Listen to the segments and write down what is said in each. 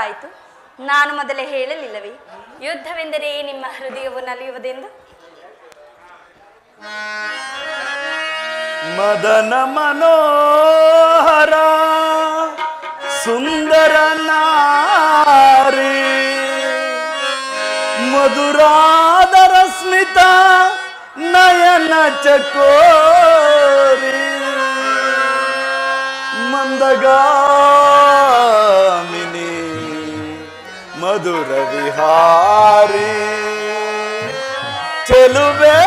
ಆಯಿತು. ನಾನು ಮೊದಲೇ ಹೇಳಲಿಲ್ಲವೇ, ಯುದ್ಧವೆಂದರೆ ನಿಮ್ಮ ಹೃದಯವು ನಲಿಯುವುದೆಂದು? ಮದನ ಮನೋಹರ ಸುಂದರ ನಾರಿ, ಮಧುರಾದರ ಸ್ಮಿತ ನಯನ ಚಕೋರಿ, ಮಂದಗಾಮಿನಿ ಮಧುರ ವಿಹಾರಿ, ಚೆಲುವೆ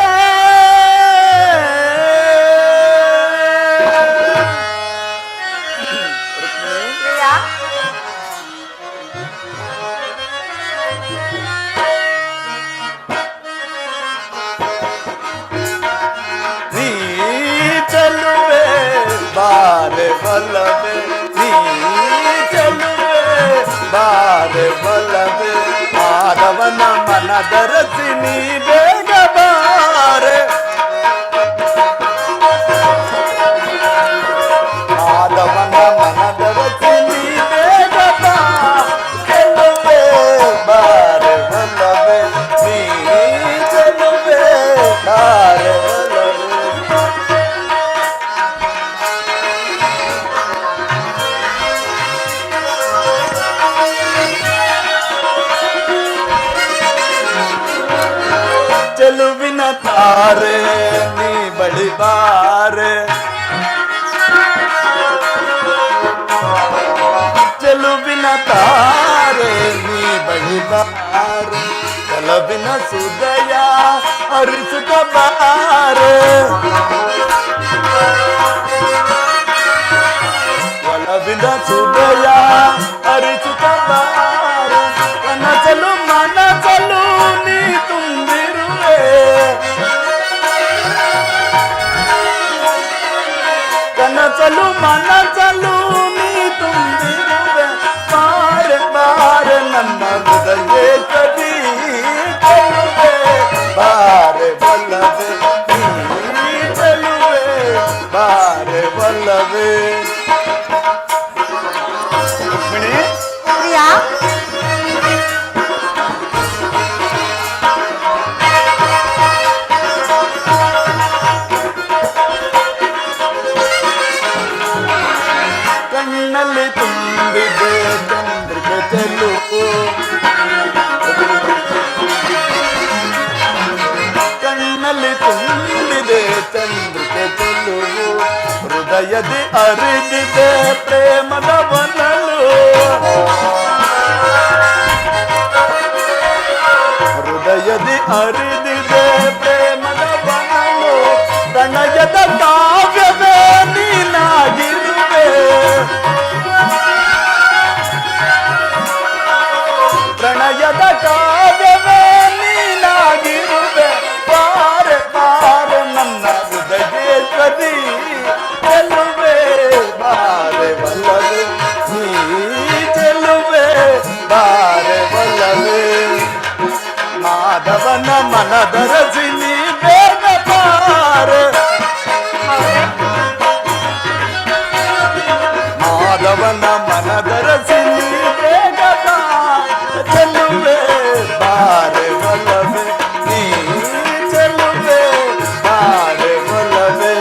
ಬಾರೆ ಬಲ್ಲವೆ, ನೀ ಚೆಲುವೆ ಬಾರೆ ಬಲ್ಲವೆ, ಮಾಧವನ ಮನದರಸಿ ನೀ ಬೇಗ ಬಾರೆ, ಮಾಧವನ ಮನದರಸಿ ನೀ ಬೇಗ ಬಾ, ಚೆಲುವೆ ಬಾರೆ ಬಲ್ಲವೆ, ನೀ ಚೆಲುವೆ ಬಾರೆ ಬಲ್ಲವೆ. ಚೆಲುವಿನ ತಾರೆ ನೀ ಬಳಿ ಬಾರೆ, ಚೆಲುವಿನ ತಾರೆ ನೀ ಬಳಿ ಬಾರೆ, ಒಲವಿನ ಸುದಯ ಹರಿಸುತ್ತ ಬಾರೆ, ಒಲವಿನ ಸುದಯ ಹರಿಸುತ್ತ ಬಾರೆ, ಕನಸಲು ಮನಸಲು ನೀ ತುಂಬಿರುವೆ, ಕನಸಲು ಮನಸಲು ನೀ ತುಂಬಿರುವೆ, ಬಾರೆ ಬಾರೆ ನನ್ನ ಹೃದಯ ಕದಿ, ಚೆಲುವೆ ಬಾರೆ ಬಲ್ಲವೆ, ನೀ ಚೆಲುವೆ ಬಾರೆ ಬಲ್ಲವೆ. ರುಕ್ಮಿಣಿ, ಕಣ್ಣಲ್ಲಿ ತುಂಬಿದೆ ಚಂದ್ರಿಕೆ ಚೆಲುವು, ಕಣ್ಣಲ್ಲಿ ತುಂಬಿದೆ ಚಂದ್ರಿಕೆ ಚೆಲುವು, ಹೃದಯದಿ ಅರಿದಿದೆ ಪ್ರೇಮದ ಬನಲು, ಹೃದಯದಿ ಅರಿದಿದೆ ಪ್ರೇಮದ ಬನಲು, ಪ್ರಣಯದ ಕಾವ್ಯವೇ ನೀನಾಗಿರುವೆ, ಪ್ರಣಯದ ಕಾವ್ಯವೇ ನೀನಾಗಿರುವೆ, ಬಾರೆ ಬಾರೆ ನನ್ನ ಹೃದಯೇಶ್ವರಿ, ಚೆಲುವೆ ಬಾರೆ ಬಲ್ಲವೆ, ನೀ ಚೆಲುವೆ ಬಾರೆ ಬಲ್ಲವೆ, ಮಾಧವನ ಮನದರಸಿ ನೀ ಬೇಗ ಬಾರೆ, ಮಾಧವನ ಮನದರಸಿ ನೀ ಬೇಗ ಬಾ, ಚೆಲುವೆ ಬಾರೆ ಬಲ್ಲವೆ, ನೀ ಚೆಲುವೆ ಬಾರೆ ಬಲ್ಲವೆ,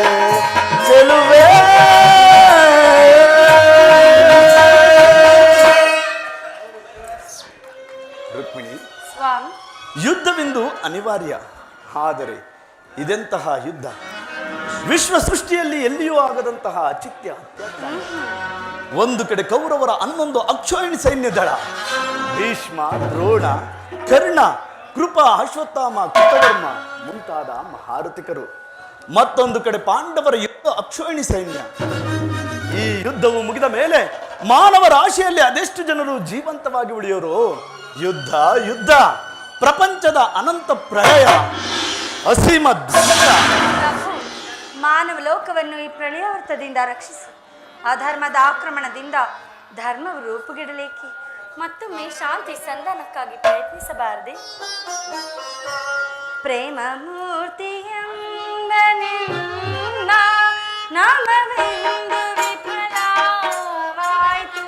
ಚೆಲುವೆ. ರುಕ್ಮಿಣಿ, ಯುದ್ಧವೆಂದು ಅನಿವಾರ್ಯ, ಆದರೆ ಇದೆಂತಹ ಯುದ್ಧ? ವಿಶ್ವ ಸೃಷ್ಟಿಯಲ್ಲಿ ಎಲ್ಲಿಯೂ ಆಗದಂತಹ ಅಚಿತ್ಯ ಅತ್ಯಾಚಾರ. ಒಂದು ಕಡೆ ಕೌರವರ 11 ಅಕ್ಷೋಹಿಣಿ ಸೈನ್ಯ ದಳ, ಭೀಷ್ಮ, ದ್ರೋಣ, ಕರ್ಣ, ಕೃಪ, ಅಶ್ವತ್ಥಾಮ, ಕೃತವರ್ಮ ಮುಂತಾದ ಮಹಾರಥಿಕರು, ಮತ್ತೊಂದು ಕಡೆ ಪಾಂಡವರ 7 ಅಕ್ಷೋಹಿಣಿ ಸೈನ್ಯ. ಈ ಯುದ್ಧವು ಮುಗಿದ ಮೇಲೆ ಮಾನವ ರಾಶಿಯಲ್ಲಿ ಅದೆಷ್ಟು ಜನರು ಜೀವಂತವಾಗಿ ಉಳಿಯೋರು? ಯುದ್ಧ ಯುದ್ಧ, ಪ್ರಪಂಚದ ಅನಂತ ಪ್ರಳಯ, ಅಸೀಮ ದುಃಖ. ಮಾನವ ಲೋಕವನ್ನು ಈ ಪ್ರಳಯಾವರ್ತದಿಂದ ರಕ್ಷಿಸಿ, ಅಧರ್ಮದ ಆಕ್ರಮಣದಿಂದ ಧರ್ಮವು ರೂಪುಗಿಡಲೇಕೆ ಮತ್ತೊಮ್ಮೆ ಶಾಂತಿ ಸಂಧಾನಕ್ಕಾಗಿ ಪ್ರಯತ್ನಿಸಬಾರದೆ? ಪ್ರೇಮ ಮೂರ್ತಿಯಂದನೆ ನಾಮವೆಂದು ವಿಫಲವಾಯಿತು,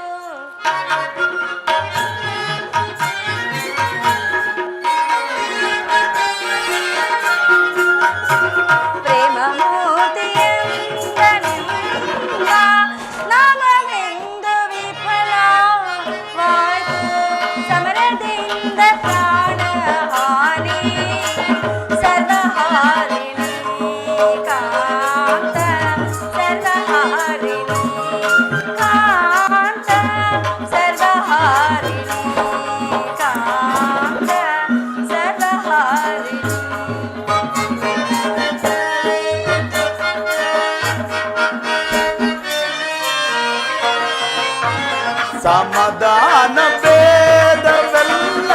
ಸಮಾಧಾನ ಭೇದವೆಲ್ಲ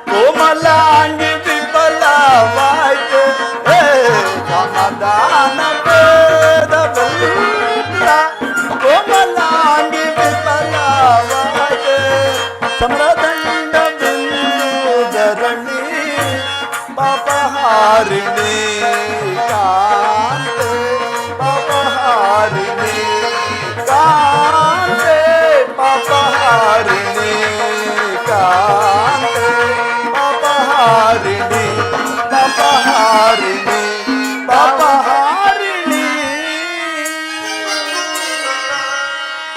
ಕೋಮಲಾಂಗಿ ವಿಫಲವಾಯ್ತು. ಸಮಾಧಾನ ಭೇದವೆಲ್ಲ ಕೋಮಲಾಂಗಿ ವಿಫಲವಾಯ್ತು. ಸಮರದಂಡ ಬಿಂದುಧರಣಿ ಪಾಪಹಾರಿಣಿ ಕಾಂತೆ ಪಾಪಹಾರಿಣಿ ಕಾಂತೆ ಪಾಪಹಾರಿಣಿ ಕಾಂತೆ ಪಾಪಹಾರಿಣಿ ಪಾಪಹಾರಿಣಿ ಪಾಪಹಾರಿಣಿ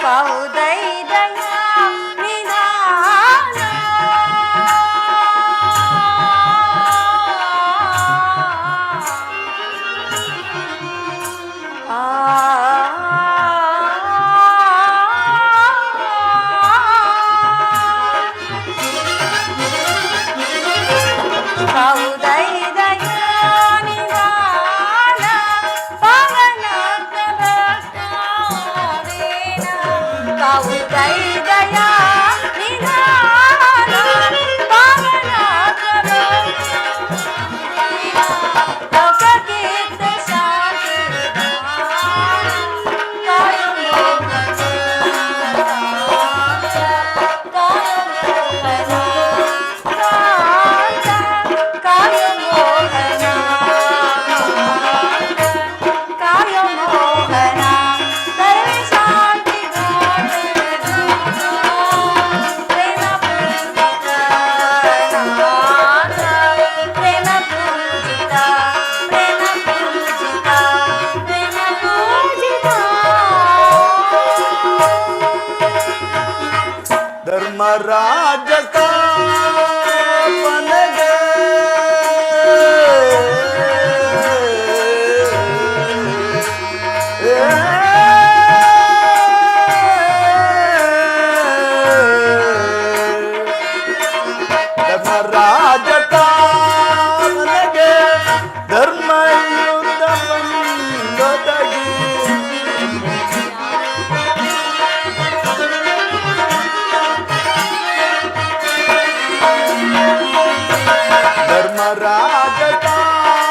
ಕೌದೈದಯ ನಿಧಾನ ಕೌದೈದಯ ನಿಧಾನ ಪವನ ಪ್ರಭಾವೇನ ಕೌದೈದಯ ನಿಧಾನ ಪವನ ಪ್ರಭಾವೇನ ಲೋಕಕೀರ್ತ ಶಾಂತಿ ಕಾಯೋ ಧರ್ಮರಾಜಕ ಪನಗೆ ಧರ್ಮರಾಜಕ ಪನಗೆ ಧರ್ಮಯುದ್ಧ ಬಂದೊದಗಿ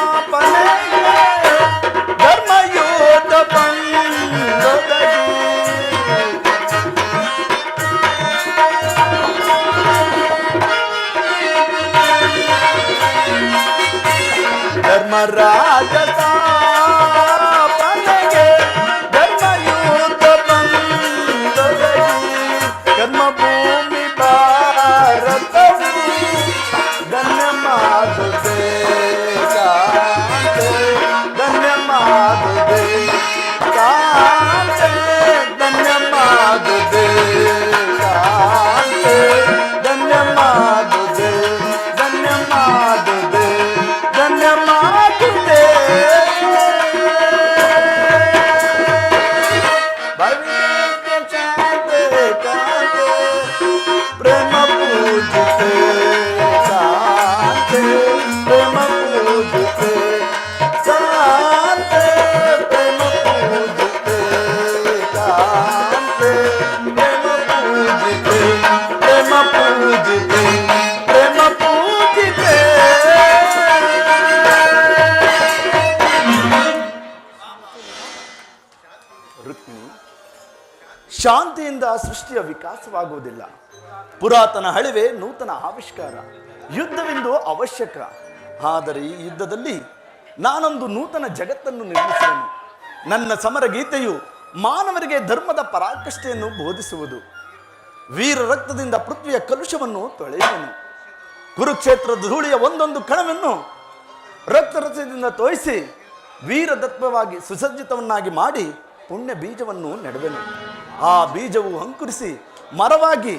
ಧರ್ಮರಾಜತಾಪನೆಗೆ ಧರ್ಮಯೋಧ ಬಂದೊದಗಿ ಧರ್ಮರಾಜತಾಪನೆಗೆ ಧರ್ಮಯೋಧ ಬಂದೊದಗಿ ಕರ್ಮಭೂಮಿ ಭಾರತವು ಧನ್ಯ ಮಾಡುತ್ತೆ ಕಾಂತೆ ಧನ್ಯ ಮಾಡುತ್ತೆ ಕಾಂತೆ ಧನ್ಯ ಮಾಡುತ್ತೆ ಕಾಂತೆ ಧನ್ಯ ಮಾಡುತ್ತೆ ಧನ್ಯ ಮಾಡುತ್ತೆ ಧನ್ಯ ಮಾಡುತ್ತೆ ಭವಿಷ್ಯ ಶಾಂತೆ ಕಾಂತೆ ಪ್ರೇಮ ಪೂಜಿತೆ ಶಾಂತೆ ಪ್ರೇಮ ಪೂಜಿತೆ ಶಾಂತೆ ಪ್ರೇಮ ಪೂಜಿತೆ ಶಾಂತೆ ಪ್ರೇಮ ಪೂಜಿತೆ ಪ್ರೇಮ ಪೂಜಿತೆ ಪ್ರೇಮ ಪೂಜಿತೆ ರುಕ್ಮಿಣಿ, ಶಾಂತಿಯಿಂದ ಸೃಷ್ಟಿಯ ವಿಕಾಸವಾಗುವುದಿಲ್ಲ. ಪುರಾತನ ಹಳಿವೆ ನೂತನ ಆವಿಷ್ಕಾರ. ಯುದ್ಧವೆಂದು ಅವಶ್ಯಕ. ಆದರೆ ಈ ಯುದ್ಧದಲ್ಲಿ ನಾನೊಂದು ನೂತನ ಜಗತ್ತನ್ನು ನಿರ್ಮಿಸುವೆನು. ನನ್ನ ಸಮರ ಗೀತೆಯು ಮಾನವರಿಗೆ ಧರ್ಮದ ಪರಾಕಾಷ್ಠೆಯನ್ನು ಬೋಧಿಸುವುದು. ವೀರ ರಕ್ತದಿಂದ ಪೃಥ್ವಿಯ ಕಲುಷವನ್ನು ತೊಳೆಯುವೆನು. ಕುರುಕ್ಷೇತ್ರದ ಧೂಳಿಯ ಒಂದೊಂದು ಕಣವನ್ನು ರಕ್ತರಸದಿಂದ ತೋಯಿಸಿ ವೀರದತ್ವವಾಗಿ ಸುಸಜ್ಜಿತವನ್ನಾಗಿ ಮಾಡಿ ಪುಣ್ಯ ಬೀಜವನ್ನು ನೆಡುವೆನು. ಆ ಬೀಜವು ಅಂಕುರಿಸಿ ಮರವಾಗಿ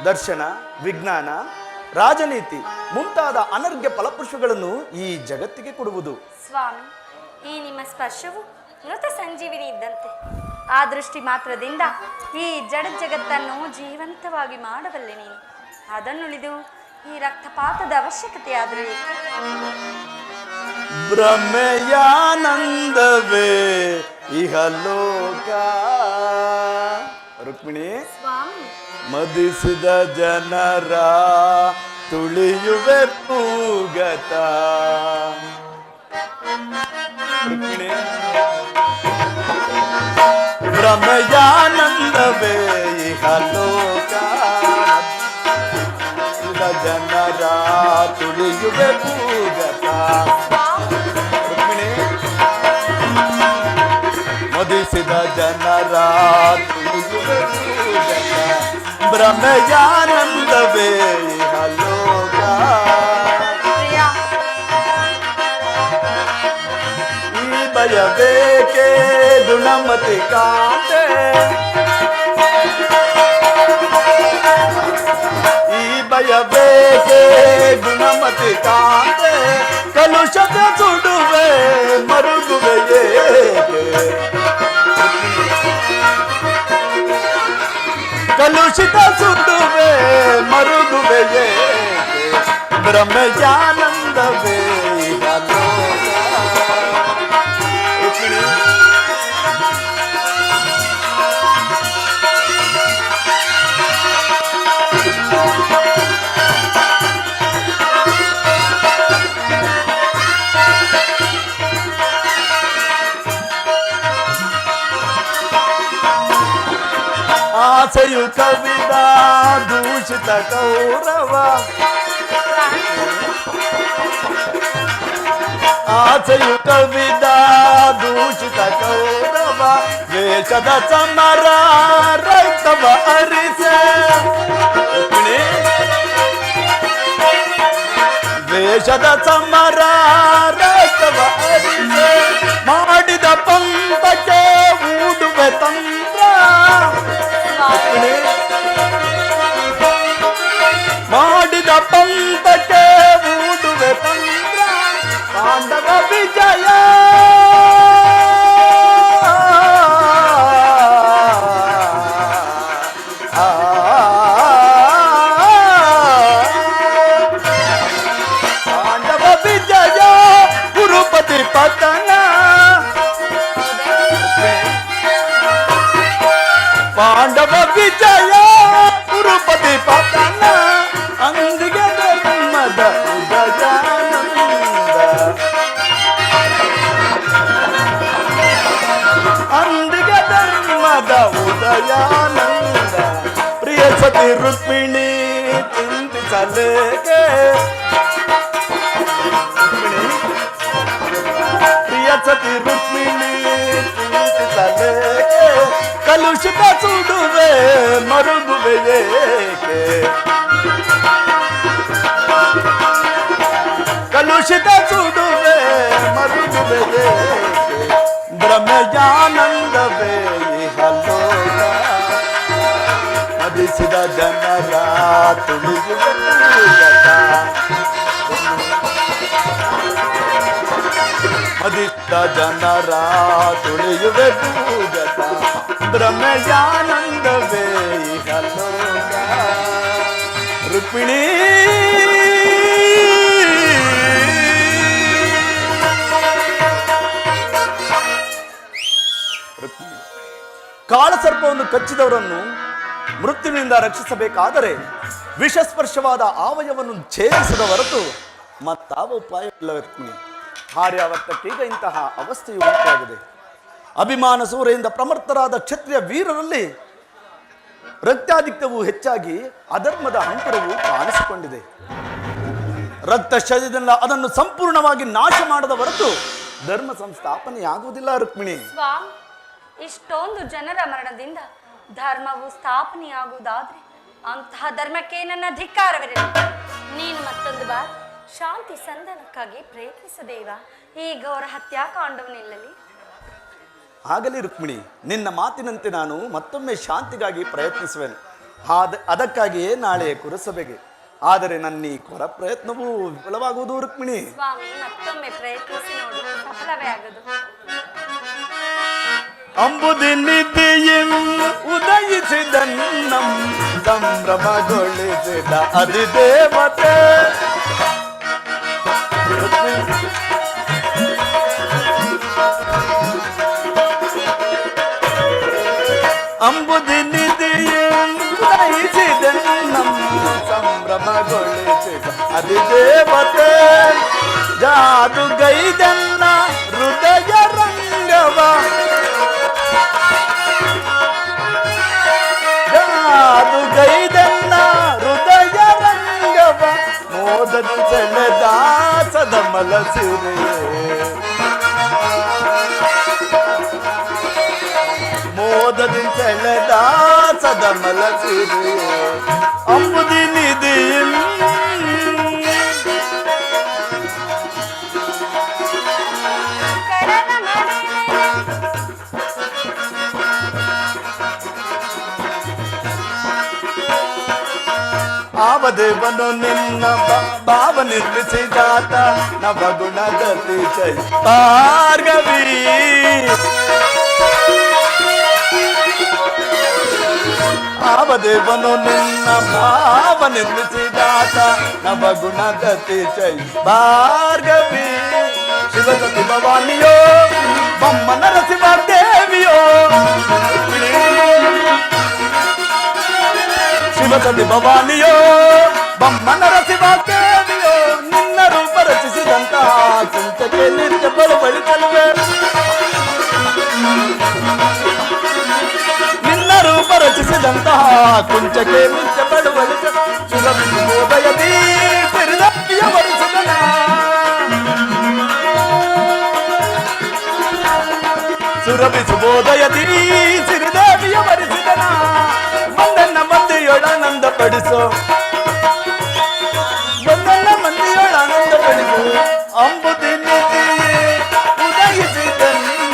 ದರ್ಶನ, ವಿಜ್ಞಾನ, ರಾಜನೀತಿ ಮುಂತಾದ ಅನರ್ಘ್ಯ ಫಲಪುಷ್ಪಗಳನ್ನು ಈ ಜಗತ್ತಿಗೆ ಕೊಡುವುದು. ಸ್ವಾಮಿ, ಈ ನಿಮ್ಮ ಸ್ಪರ್ಶವು ಮೃತ ಸಂಜೀವಿನಿ ಇದ್ದಂತೆ. ಆ ದೃಷ್ಟಿ ಮಾತ್ರದಿಂದ ಈ ಜಡ ಜಗತ್ತನ್ನು ಜೀವಂತವಾಗಿ ಮಾಡಬಲ್ಲೆ ನೀನು. ಅದನ್ನುಳಿದು ಈ ರಕ್ತಪಾತದ ಅವಶ್ಯಕತೆ ಆದರೂ ಏಕೆ? ಭ್ರಮೆಯಾನಂದವೇ ಇಹಲೋಕ. ರುಕ್ಮಿಣಿ, ಸ್ವಾಮಿ, ಮದಿಸಿದ ಜನರ ತುಳಿಯುವೆ ಪೂಗತ. ರುಕ್ಮಿಣಿ, ಭ್ರಮೆಯಾನಂದವೇ ಇಹಲೋಕ, ಜನರ ತುಳಿಯುವೆ ಪೂಗತ. ರುಕ್ಮಿಣಿ, ಮದಿಸಿದ ಜನರ ತುಳಿಯುವೆ ಪೂಗತ. ಭ್ರಮೆಯಾನಂದವೇ ಇಹಲೋಕ. ಪ್ರಿಯ, ಈ ಭಯಬೇಕೆ ಗುಣಮತಿ ಕಾಂತೆ, ಭಯಬೇಕೆ ಗುಣಮತಿ ಕಾಂತೆ. ಕಲುಷದ ಸುಡುವೆ ಮರುಗುವೆ ಏಕೆ? ಕಲುಷಿತ ಸುಡುವೆ ಮರುಗುವೆ ಏಕೆ? ಭ್ರಮೆಯಾನಂದವೇ ಇಹಲೋಕ. ಆಸೆಯು ಕವಿದ ದೂಷಿತ ಕೌರವ, ಆಸೆಯು ಕವಿದ ದೂಷಿತ ಕೌರವ. ವೇಷದ ಸಮರ ರೈತವ ಅರಿಸೆ. ವೇಷದ ಸಮರ ರೈತವ ಅರಿಸೆ. ಮಾಡಿದ ಪಂಪಕ್ಕೆ ಊಡುವೆ ತಂತ್ರ. ಮಾಡಿದ ಪಂಪಕ್ಕೆ ಊಡುವೆ ತಂತ್ರ. ಪಾಂಡವ ವಿಜಯ ಪಾಂಡವ ವಿಜಯ ಗುರುಪತಿ ಪತನ. ಪಾಂಡವ ವಿಜಯ ಗುರುಪತಿ ಪತನ. ಅಂದಿಗೆ ಧರ್ಮದ ಉದಯಾನಂದ, ಅಂದಿಗೆ ಧರ್ಮದ ಉದಯಾನಂದ. ಪ್ರಿಯ ಸತಿ ರುಕ್ಮಿಣಿ ಚಿಂತಿಸಲೇಕೆ? ಪ್ರಿಯ ಸತಿ ರುಕ್ಮಿಣಿ ಚಿಂತಿಸಲೇಕೆ? ಕಲುಷಿತ ಸುಡುವೆ ಮರುಗುವೆ ಏಕೆ? ಕಲುಷಿತ ಸುಡುವೆ ಮರುಗುವೆ ಏಕೆ? ಭ್ರಮೆಯಾನಂದವೇ ಇಹಲೋಕ. ಮದಿಸಿದ ಜನರ ತುಳಿಯುವೆ ಪೂಗತ. ಮದಿಸಿದ ಜನರ ತುಳಿಯುವೆ ಪೂಗತ. ಭ್ರಮೆಯಾನಂದವೇ ಇಹಲೋಕ. ರುಕ್ಮಿಣಿ, ಕಾಳಸರ್ಪವನ್ನು ಕಚ್ಚಿದವರನ್ನು ಮೃತ್ಯುವಿನಿಂದ ರಕ್ಷಿಸಬೇಕಾದರೆ ವಿಷಸ್ಪರ್ಶವಾದ ಆವಯವನ್ನು ಛೇದಿಸದ ಹೊರತು ಮತ್ತಾವ ಉಪಾಯವಿಲ್ಲ. ರುಕ್ಮಿಣಿ, ಆರ್ಯಾವರ್ತಕ್ಕೀಗ ಇಂತಹ ಅವಸ್ಥೆಯು ಉಂಟಾಗಿದೆ. ಅಭಿಮಾನ ಸೂರೆಯಿಂದ ಪ್ರಮರ್ತರಾದ ಕ್ಷತ್ರಿಯ ವೀರರಲ್ಲಿ ರಕ್ತಾಧಿಕ್ಯವು ಹೆಚ್ಚಾಗಿ ಅಧರ್ಮದ ಹಂತರವು ಕಾಣಿಸಿಕೊಂಡಿದೆ. ರಕ್ತ ಶರೀರದಿಂದ ಅದನ್ನು ಸಂಪೂರ್ಣವಾಗಿ ನಾಶ ಮಾಡದ ಹೊರತು ಧರ್ಮ ಸಂಸ್ಥಾಪನೆಯಾಗುವುದಿಲ್ಲ. ರುಕ್ಮಿಣಿ, ಸ್ವಾಮಿ, ಇಷ್ಟೊಂದು ಜನರ ಮರಣದಿಂದ ಧರ್ಮವು ಸ್ಥಾಪನೆಯಾಗುವುದಾದ್ರೆ ಅಂತಹ ಧರ್ಮಕ್ಕೆ ನನ್ನ ಧಿಕ್ಕಾರವಿರಲಿ. ನೀನು ಮತ್ತೊಂದು ಬಾರಿ ಶಾಂತಿ ಸಂಧಾನಕ್ಕಾಗಿ ಪ್ರಯತ್ನಿಸದೇವ ಈ ಘೋರ ಹತ್ಯಾಕಾಂಡವು ನಿಲ್ಲಲಿ. ಆಗಲಿ ರುಕ್ಮಿಣಿ, ನಿನ್ನ ಮಾತಿನಂತೆ ನಾನು ಮತ್ತೊಮ್ಮೆ ಶಾಂತಿಗಾಗಿ ಪ್ರಯತ್ನಿಸುವೆನು. ಅದಕ್ಕಾಗಿಯೇ ನಾಳೆ ಕುರಸಭೆಗೆ. ಆದರೆ ನನ್ನ ಈ ಕೊರ ಪ್ರಯತ್ನವೂ ವಿಫಲವಾಗುವುದು. ರುಕ್ಮಿಣಿ, ಸ್ವಾಮಿ, ಮತ್ತೊಮ್ಮೆ ಪ್ರಯತ್ನಿಸಿ ನೋಡಿ, ಸಫಲವೇ ಆಗದು. ಅಂಬುದಿ ನಿಧಿಯಂ ಉದಯಿಸಿದನ್ನಂ ಸಂಭ್ರಮಗೊಳಿಸಿದ ಅಧಿದೇವತೆ. ಅಂಬುದಿ ನಿಧಿಯಿಸಿದ ನಮ್ಮ ಸಂಭ್ರಮಗೊಳಿಸಿದ ಅಧಿದೇವತೆ. ಜಾದುಗೈದನ್ನ ಹೃದಯ ರಂಗವ, ಜಾದುಗೈದನ್ನ ಹೃದಯ ರಂಗವ, ಮೋದದ ಸೆಳೆದ ಸದಮಲ ಸಿರಿಯೇ, ಮೋದದ ಸೆಳೆದ ಸದಮಲ ಸಿರಿಯೇ. ಅಂಬುದಿ ನಿಧಿ ಆವದೇವನು ನಿನ್ನ ಭಾವ ನಿರ್ಮಿಸಿದಾತ ನವಗುಣದತಿ ಜೈ ಭಾರ್ಗವಿ. ಆವದೇವನು ನಿನ್ನ ಭಾವ ನಿರ್ಮಿಸಿದಾತ ನವಗುಣದತಿ ಜೈ ಭಾರ್ಗವಿ. ಶಿವಸತಿ ಭವಾನಿಯೋ ಬೊಮ್ಮ ನರಸಿಂಹ ದೇವಿಯೋ, ಶಿವಸತಿ ಭವಾನಿಯೋ ಬೊಮ್ಮ ನರಸಿಂಹ ದೇವಿಯೋ, ನಿನ್ನ ರೂಪ ರಚಿಸಿದಂತಹ ಕುಂಚಕ್ಕೆ ನಿತ್ಯ ಬಳುವಳಿಸಲ್ವೇ, ನಿನ್ನ ರೂಪ ರಚಿಸಿದಂತಹ ಕುಂಚಕ್ಕೆ ನಿತ್ಯ ಬಳುವಳಿಸ. ಸುರಭಿಬೋಧಯದಿ ಸಿರಿದಪ್ಪಿಯ ವರಿಸಿದನ, ಸುರಭಿ ಸುಬೋಧಯದಿ ಸಿರಿದೇವಿಯ ವರಿಸಿದನ. ಬಂದನ್ನ ಮಂದಿಯೊಳಾನಂದ ಪಡಿಸೋ, ಬಂದನ್ನ ಮಂದಿಯೊಳಾನಂದ ಪಡಿಸೋ. ಅಂಬುದಿ ನಿಧಿಯೇ ಉದಯಿಸಿದ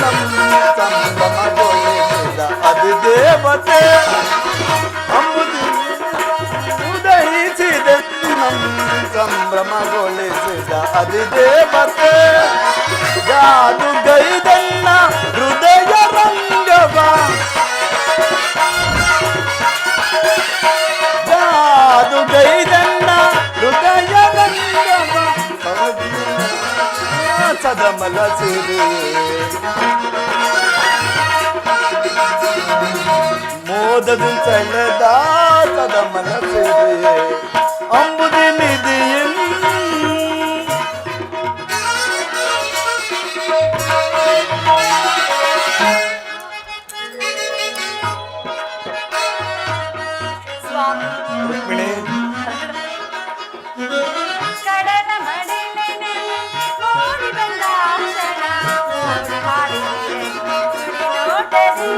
ನಮ್ಮ ಸಂಭ್ರಮಗೊಳಿಸಿದ ಅಧಿದೇವತೆ. ಅಂಬುದಿ ಉದಯಿಸಿದ ನಮ್ಮ ಸಂಭ್ರಮಗೊಳಿಸಿದ ಅಧಿದೇವತೆ. ಜಾದುಗೈದನ್ನ ಹೃದಯ ರಂಗವ, ಜಾದುಗೈದನ್ನ ಹೃದಯ ರಂಗವ, ಸದಮಲ ಸಿರಿಯೇ, ಮೋದದ ಸೆಳೆದ ಸದಮಲ ಸಿರಿಯೇ. ಅಂಬುದಿ ನಿಧಿಯೇ ರುಕ್ಮಿಣಿ. ಕಡಲ ಮಡಿಲೆನೆ ಮೋಡಿ ಬಂದ ಕ್ಷಣ, ಮೋಡಿ ಮಾಡಿದೆ ನುಡಿ ನೋಟದಿ.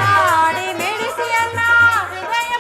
ನಾಡಿ ಮಿಡಿಸಿಯನ್ನ ಹೃದಯ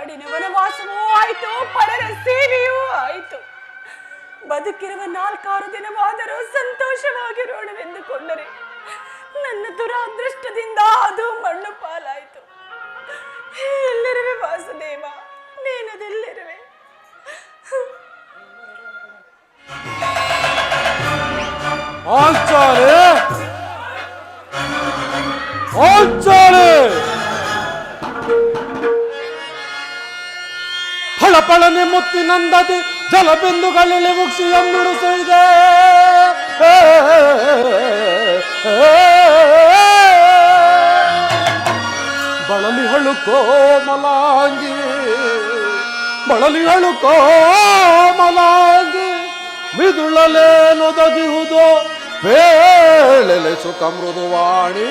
ಕಾಡಿನ ವನವಾಸವೂ ಆಯಿತು, ಪರರ ಸೇವೆಯೂ ಆಯಿತು. ಬದುಕಿರುವ 4-6 ದಿನವಾದರೂ ಸಂತೋಷವಾಗಿರೋಣವೆಂದುಕೊಂಡರೆ ನನ್ನ ದುರಾದೃಷ್ಟದಿಂದ ಅದು ಮಣ್ಣು ಪಾಲಾಯಿತು. ಎಲ್ಲಿರುವೆ ವಾಸುದೇವ, ನೀನದೆಲ್ಲಿರುವೆ? ಫಳಫಳನೆ ಮುತ್ತಿನಂದದಿ ಜಲಬಿಂದುಗಳಲ್ಲಿ ಮುಕ್ಷಿಯನ್ನುಡಿಸಿದೆ. ಬಳಲಿಹಳು ಕೋಮಲಾಂಗಿ, ಬಳಲಿಹಳು ಕೋಮಲಾಂಗಿ, ಮಿದುಳಲೇನೊದಗಿಹುದೋ ಬೇಳೆಲೆ ಸುಖ ಮೃದುವಾಣಿ.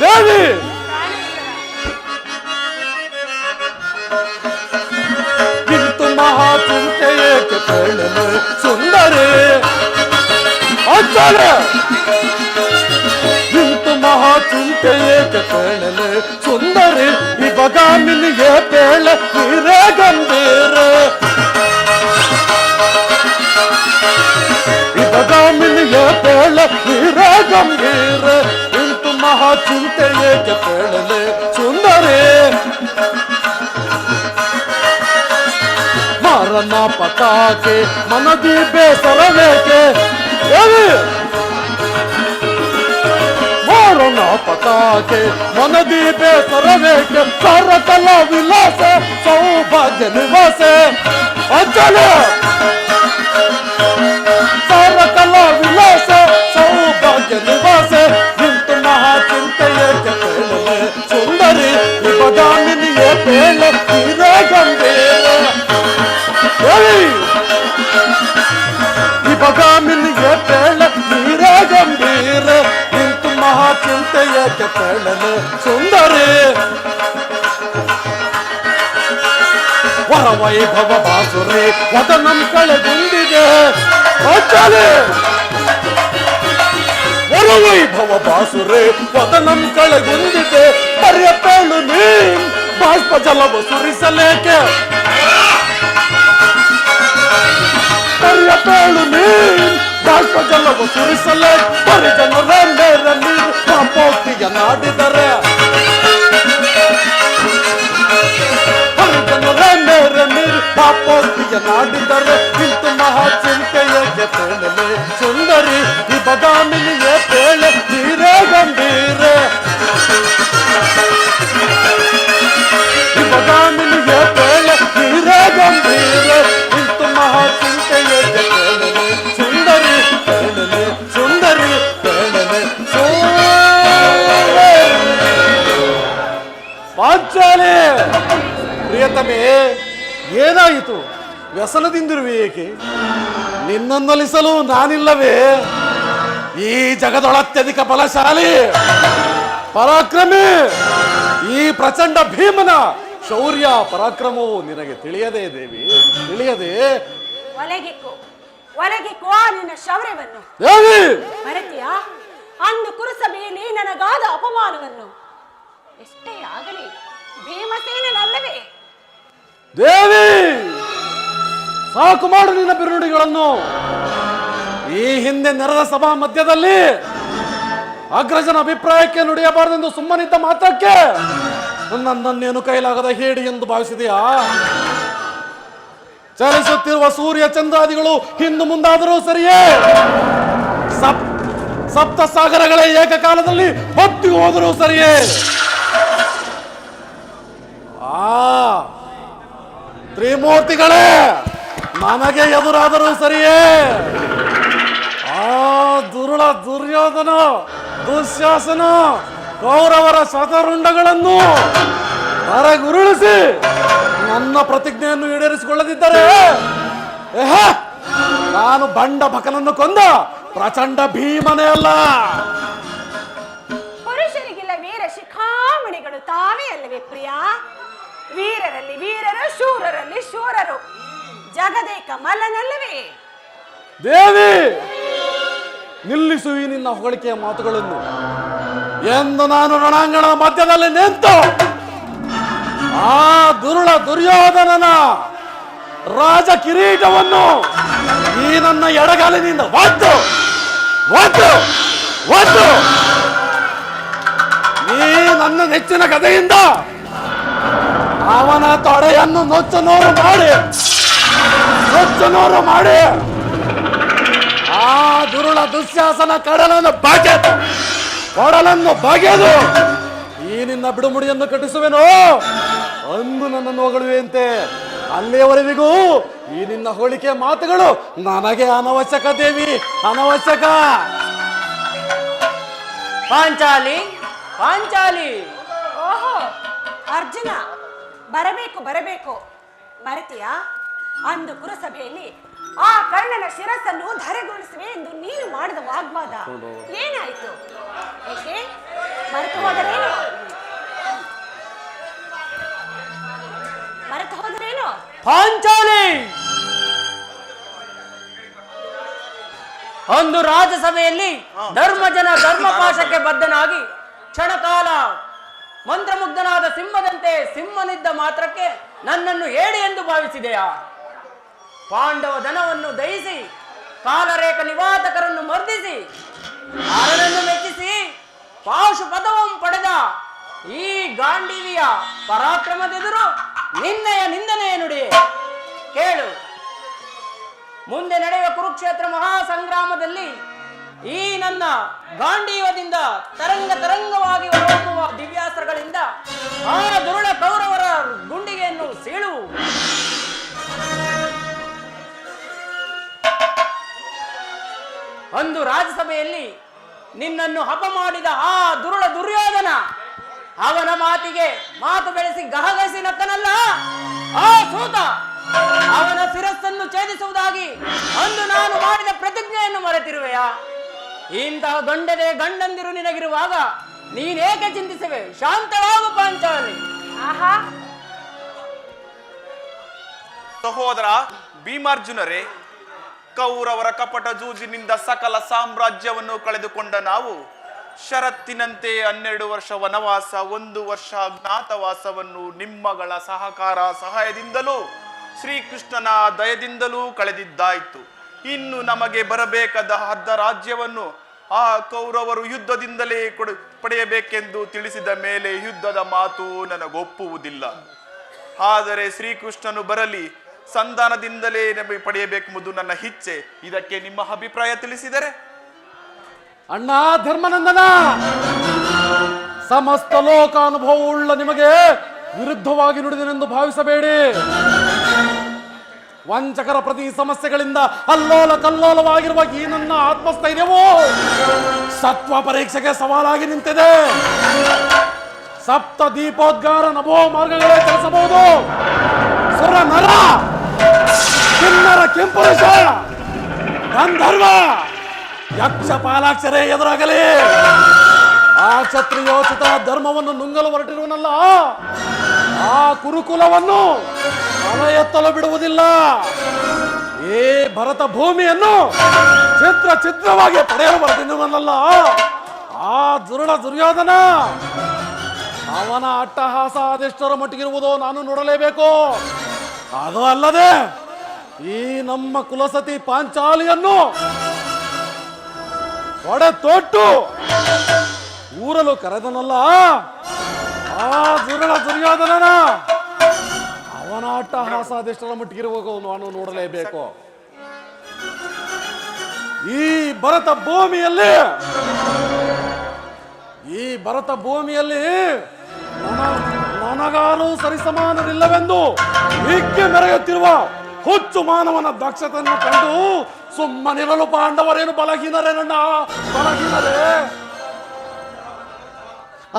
ದೇವಿ ಇಂತು ಮಹಾ ಚಿಂತೆ ಏಕೆ ಕೇಳಲು ಸುಂದರಿ ಅಚ್ಚರ, ಇಂತು ಮಹಾ ಚಿಂತೆ ಏಕೆ ಕೇಳಲು ಸುಂದರಿ, ಇವಾಗ ನಿನಗೆ ಬೇಳ ನೀರೇ ಗಂಭೀರ, ಇವಾಗ ನಿನಗೆ ಬೇಳ ನೀರೇ ಗಂಭೀರ, ಇಂತು ಮಹಾ ಚಿಂತೆ ಏಕೆ ಕೇಳಲು ಸುಂದರಿ. ಮಾರನ ಪಟಾಕೆ ಮನದಿ ಬೇಸರವೇಕೆ, ಮಾರನ ಪಟಾಕೆ ಮನದಿ ಬೇಸರವೇಕೆ, ಕರಕಲ ವಿಲಾಸ ಸೌಭಾಗ್ಯ ನಿವಾಸ ಅಚ್ಚಲ, ಕರಕಲ ವಿಲಾಸ ಸೌಭಾಗ್ಯ ನಿವಾಸ, ಇಂತು ಮಹಾ ಚಿಂತೆ ಏಕೆ ಕೇಳಲೆ ಸುಂದರಿ, ಇವಾಗ ನಿನಗೆ ಬೇಳ ತೀರೇ ಗಂಭೀರ, ಇವಾಗ ನಿನಗೆ ಬೇಳ ತೀರೇ ಗಂಭೀರ, ಇಂತು ಮಹಾ ಚಿಂತೆ ಏಕೆ ಕೇಳಲೆ ಸುಂದರಿ. ವರವೈಭವ ಬಾಸುರಿ ವದನಂ ಕಳೆಗುಂದಿದೆ ಅಚ್ಚಲೆ, ವರವೈಭವ ಬಾಸುರಿ ವದನಂ ಕಳೆಗುಂದಿದೆ, ಪರ್ಯಪೇಳು ನೀ ಬಾಷ್ಪ ಜಲವ ಸುರಿಸಲೇಕೆ, ಪರ್ಯಪೇಳು ನೀ ಬಾಷ್ಪ ಜಲವ ಸುರಿಸಲೇ, ಪರಿಜನರ ನೇರ ನೀರು ಪಾಪೋಕ್ತಿಯ ನಾಡಿದರೆ, ಪರಿಜನರ ನೇರ ನೀರು ಪಾಪೋಕ್ತಿಯ ನಾಡಿದರೆ, ಇಂತು ಮಹಾ ಚಿಂತೆ ಏಕೆ ಕೇಳಲೆ ಸುಂದರಿ, ಇವಾಗ ನಿನಗೆ ಬೇಳ ತೀರೇ ಗಂಭೀರ, ಇವಾಗ ನಿನಗೆ ಬೇಳ ತೀರೇ ಗಂಭೀರ, ಇಂತು ಮಹಾ ಚಿಂತೆ ಏಕೆ ಕೇಳಲೆ ಸುಂದರಿ, ಕೇಳಲೆ ಸುಂದರಿ, ಕೇಳಲೆ ಪಾಂಚಾಲೆ. ಪ್ರಿಯತಮೆ, ಏನಾಯಿತು? ವ್ಯಸನದಿಂದಿರುವೆ ಏಕೆ? ನಿನ್ನನ್ನೊಲಿಸಲು ನಾನಿಲ್ಲವೇ? ಈ ಜಗದೊಳತ್ಯಧಿಕ ಬಲಶಾಲಿ ಪರಾಕ್ರಮಿ ಈ ಪ್ರಚಂಡ ಭೀಮನ ಶೌರ್ಯ ಪರಾಕ್ರಮವು ನಿನಗೆ ತಿಳಿಯದೆ ದೇವಿ, ತಿಳಿಯದೆ? ಒಳಗಿಕ್ಕೋ ನಿನ್ನ ಶೌರ್ಯವನ್ನು. ದೇವಿ ಮರೆತಿಯ ಅಂದು ಕುರುಸಭೆಯಲ್ಲಿ ನನಗಾದ ಅಪಮಾನವನ್ನು? ಎಷ್ಟೇ ಆಗಲಿ ಭೀಮಸೇನಲ್ಲವೇ? ದೇವಿ ಸಾಕು ಮಾಡು ನಿನ್ನ ಬಿರುನುಡಿಗಳನ್ನು. ಈ ಹಿಂದೆ ನೆರೆದ ಸಭಾ ಮಧ್ಯದಲ್ಲಿ ಅಗ್ರಜನ ಅಭಿಪ್ರಾಯಕ್ಕೆ ನುಡಿಯಬಾರದೆಂದು ಸುಮ್ಮನಿದ್ದ ಮಾತ್ರಕ್ಕೆ ನನ್ನನ್ನೇನು ಕೈಲಾಗದ ಹೇಡಿ ಎಂದು ಭಾವಿಸಿದೆಯಾ? ಚಲಿಸುತ್ತಿರುವ ಸೂರ್ಯ ಚಂದ್ರಾದಿಗಳು ಹಿಂದು ಮುಂದಾದರೂ ಸರಿಯೇ, ಸಪ್ತ ಸಾಗರಗಳೇ ಏಕಕಾಲದಲ್ಲಿ ಹೊತ್ತಿ ಹೋದರೂ ಸರಿಯೇ, ತ್ರಿಮೂರ್ತಿಗಳೇ ನನಗೆ ಎದುರಾದರೂ ಸರಿಯೇ, ದುರುಳ ದುರ್ಯೋಧನ ದುಶ್ಯಾಸನ ಕೌರವರ ಶತರುಂಡಗಳನ್ನು ಹೊರಗುರುಳಿಸಿ ನನ್ನ ಪ್ರತಿಜ್ಞೆಯನ್ನು ಈಡೇರಿಸಿಕೊಳ್ಳದಿದ್ದರೆ ನಾನು ಬಂಡ ಭಕನನ್ನು ಕೊಂದ ಪ್ರಚಂಡ ಭೀಮನೇ ಅಲ್ಲ. ಪುರುಷರಿಗಿಲ್ಲ ವೀರ ಶಿಖಾಮಣಿಗಳು ತಾವೇ ಅಲ್ಲವೇ ಪ್ರಿಯ? ವೀರರಲ್ಲಿ ವೀರರು, ಶೂರರಲ್ಲಿ ಶೂರರು, ಜಗದೇಕ ಮಲ್ಲನಲ್ಲವೇ? ದೇವಿ ನಿಲ್ಲಿಸು ಈ ನಿನ್ನ ಹೊಗಳಿಕೆಯ ಮಾತುಗಳನ್ನು ಎಂದು ನಾನು ರಣಾಂಗಣ ಮಧ್ಯದಲ್ಲಿ ನಿಂತು ಆ ದುರುಳ ದುರ್ಯೋಧನನ ರಾಜ ಕಿರೀಟವನ್ನು ಈ ನನ್ನ ಎಡಗಾಲಿನಿಂದ ಒದ್ದು ಒದ್ದು ಒದ್ದು ಈ ನನ್ನ ನೆಚ್ಚಿನ ಕಥೆಯಿಂದ ಅವನ ತೊಡೆಯನ್ನು ನೊಚ್ಚು ನೂರು ಮಾಡಿ ಆ ದುರುಳ ದುಶ್ಯಾಸನ ಕೊಡಲನ್ನು ಬಗೆದು ಈ ನಿನ್ನ ಬಿಡುಮುಡಿಯನ್ನು ಕಟ್ಟಿಸುವೆನೋ ಅಂದು ನನ್ನನ್ನು ಹೊಗಳುವೆಂತೆ. ಅಲ್ಲಿಯವರೆಗೂ ಈ ನಿನ್ನ ಹೋಳಿಕೆ ಮಾತುಗಳು ನನಗೆ ಅನವಶ್ಯಕ ದೇವಿ, ಅನವಶ್ಯಕ. ಪಾಂಚಾಲಿ ಪಾಂಚಾಲಿ, ಓಹೋ ಅರ್ಜುನ, ಬರಬೇಕು ಬರಬೇಕು. ಬರತೀಯಾ? ಅಂದು ಪುರಸಭೆಯಲ್ಲಿ ಆ ಕರ್ಣನ ಶಿರಸ್ಸನ್ನು ಧರೆಗೊಳಿಸುವೆ ಎಂದು ನೀನು ಮಾಡಿದ ವಾಗ್ವಾದ ಏನಾಯಿತು? ಏಕೆ ಮರೆತು ಹೋದರೇನು? ಪಾಂಚಾಲಿ, ಒಂದು ರಾಜಸಭೆಯಲ್ಲಿ ಧರ್ಮಜನ ಧರ್ಮಪಾಶಕ್ಕೆ ಬದ್ಧನಾಗಿ ಕ್ಷಣಕಾಲ ಮಂತ್ರಮುಗ್ಧನಾದ ಸಿಂಹದಂತೆ ಸಿಂಹನಿದ್ದ ಮಾತ್ರಕ್ಕೆ ನನ್ನನ್ನು ಹೇಳಿ ಎಂದು ಭಾವಿಸಿದೆಯಾ? ಪಾಂಡವ ಧನವನ್ನು ದಯಿಸಿ ಕಾಲರೇಖ ನಿವಾತಕರನ್ನು ಮರ್ದಿಸಿ ಅರನನ್ನು ಮೆಚ್ಚಿಸಿ ಪಾಶುಪದವಂ ಪಡೆದ ಈ ಗಾಂಡೀವಿಯ ಪರಾಕ್ರಮದೆದುರು ನಿನ್ನೆಯ ನಿಂದನೆಯ ನುಡಿ ಕೇಳು. ಮುಂದೆ ನಡೆಯುವ ಕುರುಕ್ಷೇತ್ರ ಮಹಾಸಂಗ್ರಾಮದಲ್ಲಿ ಈ ನನ್ನ ಗಾಂಡೀವದಿಂದ ತರಂಗವಾಗಿ ಹೊರಹೊಮ್ಮುವ ದಿವ್ಯಾಸ್ತ್ರಗಳಿಂದ ಆ ದುರುಳ ಕೌರವರ ಗುಂಡಿಗೆಯನ್ನು ಸೀಳು. ಅಂದು ರಾಜ್ಯಸಭೆಯಲ್ಲಿ ನಿನ್ನನ್ನು ಹಪ ಮಾಡಿದ ಆ ದುರುಳ ದುರ್ಯೋಧನ ಅವನ ಮಾತಿಗೆ ಮಾತು ಬೆಳೆಸಿ ಗಹಗಹಿಸಿ ನಕ್ಕನಲ್ಲ ಆ ಸೂತ, ಅವನ ಶಿರಸ್ಸನ್ನು ಛೇದಿಸುವುದಾಗಿ ಅಂದು ನಾನು ಮಾಡಿದ ಪ್ರತಿಜ್ಞೆಯನ್ನು ಮರೆತಿರುವೆಯಾ? ಇಂತಹ ಗಂಡಂದಿರು ನಿನಗಿರುವಾಗ ನೀನೇಕೆ ಚಿಂತಿಸುವೆ? ಶಾಂತವಾಗು ಪಾಂಚಾಲಿ. ಆಹಾ, ಸಹೋದರ ಭೀಮಾರ್ಜುನರೇ, ಕೌರವರ ಕಪಟ ಜೂಜಿನಿಂದ ಸಕಲ ಸಾಮ್ರಾಜ್ಯವನ್ನು ಕಳೆದುಕೊಂಡ ನಾವು ಷರತ್ತಿನಂತೆ 12 ವರ್ಷ ವನವಾಸ, 1 ವರ್ಷ ಅಜ್ಞಾತವಾಸವನ್ನು ನಿಮ್ಮಗಳ ಸಹಾಯದಿಂದಲೂ ಶ್ರೀಕೃಷ್ಣನ ದಯದಿಂದಲೂ ಕಳೆದಿದ್ದಾಯಿತು. ಇನ್ನು ನಮಗೆ ಬರಬೇಕಾದ ಅರ್ಧ ರಾಜ್ಯವನ್ನು ಆ ಕೌರವರು ಯುದ್ಧದಿಂದಲೇ ಪಡೆಯಬೇಕೆಂದು ತಿಳಿಸಿದ ಮೇಲೆ ಯುದ್ಧದ ಮಾತು ನನಗೊಪ್ಪುವುದಿಲ್ಲ. ಆದರೆ ಶ್ರೀಕೃಷ್ಣನು ಬರಲಿ, ಸಂಧಾನದಿಂದಲೇ ನಮಗೆ ಪಡೆಯಬೇಕೆಂಬುದು ನನ್ನ ಇಚ್ಛೆ. ಇದಕ್ಕೆ ನಿಮ್ಮ ಅಭಿಪ್ರಾಯ ತಿಳಿಸಿದರೆ? ಅಣ್ಣ ಧರ್ಮನಂದನ, ಸಮಸ್ತ ಲೋಕಾನುಭವವುಳ್ಳ ನಿಮಗೆ ವಿರುದ್ಧವಾಗಿ ನುಡಿದನೆಂದು ಭಾವಿಸಬೇಡಿ. ವಂಚಕರ ಪ್ರತಿ ಸಮಸ್ಯೆಗಳಿಂದ ಅಲ್ಲೋಲ ಕಲ್ಲೋಲವಾಗಿರುವ ಈ ನನ್ನ ಆತ್ಮಸ್ಥೈರ್ಯವು ಸತ್ವ ಪರೀಕ್ಷೆಗೆ ಸವಾಲಾಗಿ ನಿಂತಿದೆ. ಸಪ್ತ ದೀಪೋದ್ಗಾರ ನಭೋ ಮಾರ್ಗಗಳೇ ಚಲಿಸಬಹುದು. ಸುರ ನರ, ಕಿನ್ನರ ಕೆಂಪುರುಷ, ಗಂಧರ್ವ, ಯಕ್ಷ ಪಾಲಾಕ್ಷರೇ ಎದುರಾಗಲಿ. ಆ ಕ್ಷತ್ರಿಯೋಚಿತ ಧರ್ಮವನ್ನು ನುಂಗಲು ಹೊರಟಿರುವನಲ್ಲ, ಆ ಕುರುಕುಲವನ್ನು ತಲೆ ಎತ್ತಲು ಬಿಡುವುದಿಲ್ಲ. ಈ ಭರತ ಭೂಮಿಯನ್ನು ಚಿತ್ರವಾಗಿ ಪಡೆಯಲು ಹೊರಟಿರುವನಲ್ಲ, ಆ ದುರುಳ ದುರ್ಯೋಧನ, ಅವನ ಅಟ್ಟಹಾಸ ಅದೆಷ್ಟರ ಮಟ್ಟಿಗಿರುವುದೋ ನಾನು ನೋಡಲೇಬೇಕು. ಅದು ಅಲ್ಲದೆ ಈ ನಮ್ಮ ಕುಲಸತಿ ಪಾಂಚಾಲಿಯನ್ನು ತೊಟ್ಟು ಊರಲು ಕರೆದನಲ್ಲ, ಆ ದುರುಳ ದುರ್ಯೋಧನನ, ಅವನ ಅಟ್ಟಹಾಸ ಅದೆಷ್ಟರ ಮಟ್ಟಿಗಿರುವುದು ನಾನು ನೋಡಲೇಬೇಕು. ಈ ಭರತ ಭೂಮಿಯಲ್ಲಿ ನನಗಾರು ಸರಿಸಮಾನರಿಲ್ಲವೆಂದು ಹಿಕ್ಕೆ ಮೆರೆಯುತ್ತಿರುವ ಹುಚ್ಚು ಮಾನವನ ದಕ್ಷತೆಯನ್ನು ಕಂಡು ಸುಮ್ಮನಿರಲು ಪಾಂಡವರೇನು ಬಲಹೀನರೇನಣ್ಣ, ಬಲಹೀನರೇ.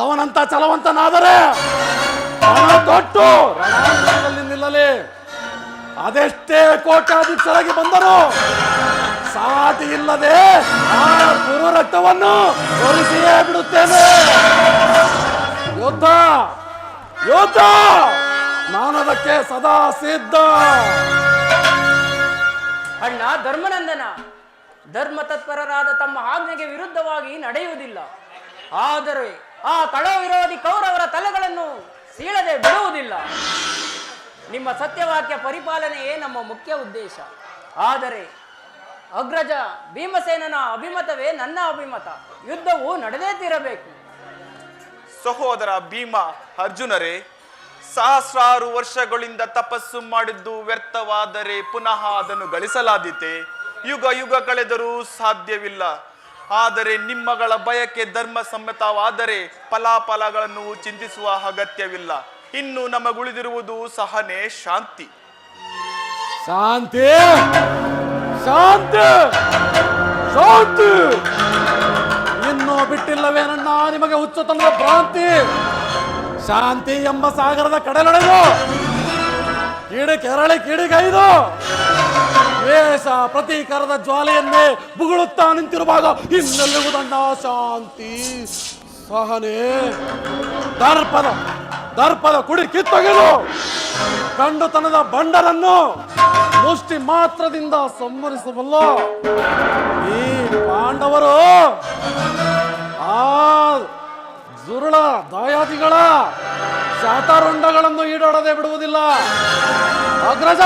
ಅವನಂತ ಛಲವಂತನಾದರೆ ತೊಟ್ಟು ರಣಾಂಗಣದಲ್ಲಿ ನಿಲ್ಲಲಿ. ಅದೆಷ್ಟೇ ಕೋಟ್ಯಾಧೀಶರಾಗಿ ಬಂದರು ಸಾಟಿ ಇಲ್ಲದೆ ಆ ಗುರು ರಕ್ತವನ್ನು ತೋರಿಸಿಯೇ ಬಿಡುತ್ತೇನೆ. ಯೋಧ ನಾನದಕ್ಕೆ ಸದಾ ಸಿದ್ಧ. ಅಣ್ಣ ಧರ್ಮನಂದನ, ಧರ್ಮ ತತ್ಪರರಾದ ತಮ್ಮ ಆಜ್ಞೆಗೆ ವಿರುದ್ಧವಾಗಿ ನಡೆಯುವುದಿಲ್ಲ. ಆದರೆ ಆ ಕಳ ವಿರೋಧಿ ಕೌರವರ ತಲೆಗಳನ್ನು ಸೀಳದೆ ಬಿಡುವುದಿಲ್ಲ. ನಿಮ್ಮ ಸತ್ಯವಾಕ್ಯ ಪರಿಪಾಲನೆಯೇ ನಮ್ಮ ಮುಖ್ಯ ಉದ್ದೇಶ. ಆದರೆ ಅಗ್ರಜ ಭೀಮಸೇನನ ಅಭಿಮತವೇ ನನ್ನ ಅಭಿಮತ. ಯುದ್ಧವು ನಡೆದೇ ತೀರಬೇಕು. ಸಹೋದರ ಭೀಮ ಅರ್ಜುನರೇ, ಸಹಸ್ರಾರು ವರ್ಷಗಳಿಂದ ತಪಸ್ಸು ಮಾಡಿದ್ದು ವ್ಯರ್ಥವಾದರೆ ಪುನಃ ಅದನ್ನು ಗಳಿಸಲಾದೀತೆ? ಯುಗ ಯುಗ ಕಳೆದರೂ ಸಾಧ್ಯವಿಲ್ಲ. ಆದರೆ ನಿಮ್ಮಗಳ ಬಯಕೆ ಧರ್ಮ ಸಮ್ಮತವಾದರೆ ಫಲಾಫಲಗಳನ್ನು ಚಿಂತಿಸುವ ಅಗತ್ಯವಿಲ್ಲ. ಇನ್ನು ನಮಗುಳಿದಿರುವುದು ಸಹನೆ, ಶಾಂತಿ. ಶಾಂತಿ ಶಾಂತಿ ಶಾಂತಿ ಇನ್ನೂ ಬಿಟ್ಟಿಲ್ಲವೇ ನನ್ನ ನಿಮಗೆ ಹುಚ್ಚುತನದ ಭ್ರಾಂತಿ? ಶಾಂತಿ ಎಂಬ ಸಾಗರದ ಕಡೆಲೊಡೆದು ಕೀಡು ಕೆರಳಿ ಕೀಡಿಗೈದು ದ್ವೇಷ ಪ್ರತೀಕಾರದ ಜ್ವಾಲೆಯನ್ನೇ ಬುಗುಳುತ್ತಾ ನಿಂತಿರುವಾಗ ಇನ್ನೆಲ್ಲುವುದಣ್ಣ ಶಾಂತಿ, ಸಹನೆ? ದರ್ಪದ ಕುಡಿ ಕಿತ್ತೊಗೆದು ಗಂಡುತನದ ಬಂಡರನ್ನು ಮುಷ್ಟಿ ಮಾತ್ರದಿಂದ ಸಂಹರಿಸಬಲ್ಲ ಈ ಪಾಂಡವರು ಆ ಜುರುಳ ದಾಯಾದಿಗಳ ಶಾತಾರುಂಡಗಳನ್ನು ಈಡಾಡದೆ ಬಿಡುವುದಿಲ್ಲ. ಅಗ್ರಜ,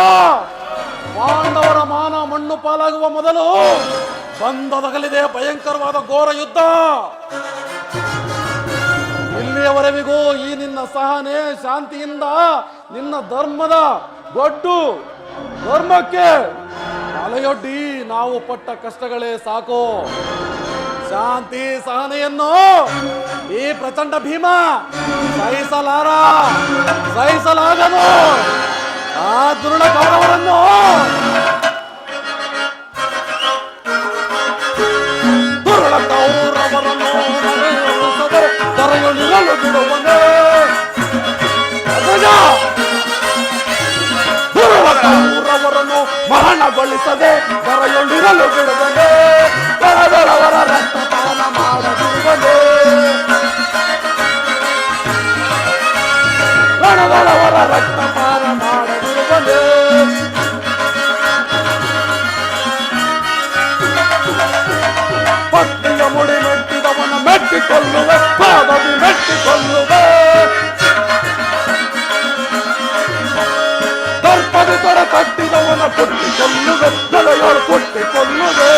ಪಾಂಡವರ ಮಾನ ಮಣ್ಣು ಪಾಲಾಗುವ ಮೊದಲು ಬಂದೊದಗಲಿದೆ ಭಯಂಕರವಾದ ಘೋರ ಯುದ್ಧ. ಇಲ್ಲಿಯವರೆವಿಗೂ ಈ ನಿನ್ನ ಸಹನೆ ಶಾಂತಿಯಿಂದ ನಿನ್ನ ಧರ್ಮದ ಗೊಡ್ಡು ಧರ್ಮಕ್ಕೆ ಅಲೆಯೊಡ್ಡಿ ನಾವು ಪಟ್ಟ ಕಷ್ಟಗಳೇ ಸಾಕು. ಶಾಂತಿ ಸಹನೆಯನ್ನು ಈ ಪ್ರಚಂಡ ಭೀಮ ಸಹಿಸಲಾಗದು. ಆ ದುರುಳ ಕೌರವರನ್ನು ದರೆಯೊಳಿರಲು ಬಿಡುವನೇ. ಕೌರವರನ್ನು ಮರಣಗೊಳಿಸದೆ ದರೆಯೊಳಿರಲು ಬಿಡುವನೇ. ಬರದವರ ರಕ್ತಪಾನ ಮಾಡದಿರುವನೇ. ಬರದವರ ರಕ್ತಪಾನ ಮಾಡದಿರುವನೇ. ಪಟ್ಟಿಯ ಮುಡಿ ಮೆಟ್ಟಿದವನ ಮೆಟ್ಟಿಕೊಳ್ಳುವೆ, ಪಾದವಿ ಮೆಟ್ಟಿಕೊಳ್ಳುವೆ. ದರ್ಪದಿ ತೊಡೆ ಕಟ್ಟಿದವನ ಕುಟ್ಟಿಕೊಳ್ಳುವೆ, ತಲೆಯೋಳು ಕುಟ್ಟಿಕೊಳ್ಳುವೆ.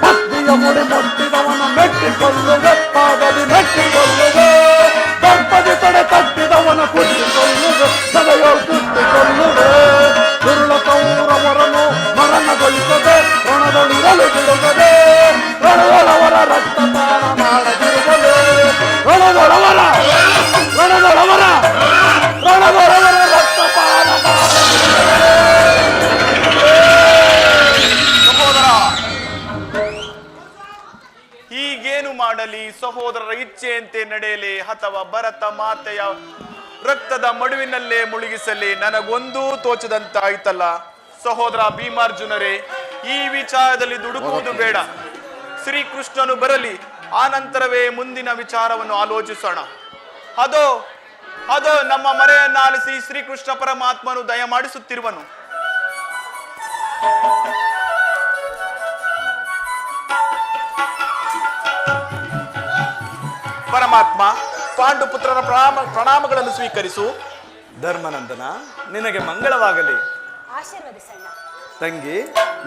ಪಟ್ಟಿಯ ಮುಡಿ ಮುಟ್ಟಿದವನ ಮೆಟ್ಟಿಕೊಳ್ಳುವೆ, ಪಾದವಿ ಮೆಟ್ಟಿಕೊಳ್ಳುವೆ. ದರ್ಪದಿ ತೊಡೆ ಕಟ್ಟಿದವನ ಕುಟ್ಟಿಕೊಳ್ಳುವೆ, ತಲೆಯೋಳು ಕುಟ್ಟಿಕೊಳ್ಳುವೆ. ದುರುಳ ಕೌರವರನ್ನು ಮರಣಗೊಳಿಸದೆ ರಣದೊಳಿರಲು ಬಿಡುತ್ತದೆ. ರಣದೊಳವರ ರಕ್ತಪಾನ ಮಾಡದಿರುತ್ತದೆ. ರಣದೊಳವರ ರಕ್ತಪಾನ ಮಾಡದಿರುತ್ತದೆ. ಸಹೋದರ, ಹೀಗೇನು ಮಾಡಲಿ? ಸಹೋದರರ ಇಚ್ಛೆಯಂತೆ ನಡೆಯಲಿ ಅಥವಾ ಭರತ ಮಾತೆಯ ರಕ್ತದ ಮಡುವಿನಲ್ಲೇ ಮುಳುಗಿಸಲಿ? ನನಗೊಂದೂ ತೋಚದಂತಾಯ್ತಲ್ಲ. ಸಹೋದರ ಭೀಮಾರ್ಜುನರೇ, ಈ ವಿಚಾರದಲ್ಲಿ ದುಡುಕುವುದು ಬೇಡ. ಶ್ರೀಕೃಷ್ಣನು ಬರಲಿ, ಆ ನಂತರವೇ ಮುಂದಿನ ವಿಚಾರವನ್ನು ಆಲೋಚಿಸೋಣ. ಅದೋ ನಮ್ಮ ಮರೆಯನ್ನಾಲಿಸಿ ಶ್ರೀಕೃಷ್ಣ ಪರಮಾತ್ಮನು ದಯಮಾಡಿಸುತ್ತಿರುವನು. ಪರಮಾತ್ಮ, ಪಾಂಡುಪುತ್ರರ ಪ್ರಣಾಮಗಳನ್ನು ಸ್ವೀಕರಿಸು. ಧರ್ಮನಂದನ, ನಿನಗೆ ಮಂಗಳವಾಗಲಿ. ಆಶೀರ್ವದಿಸಣ್ಣ. ತಂಗಿ,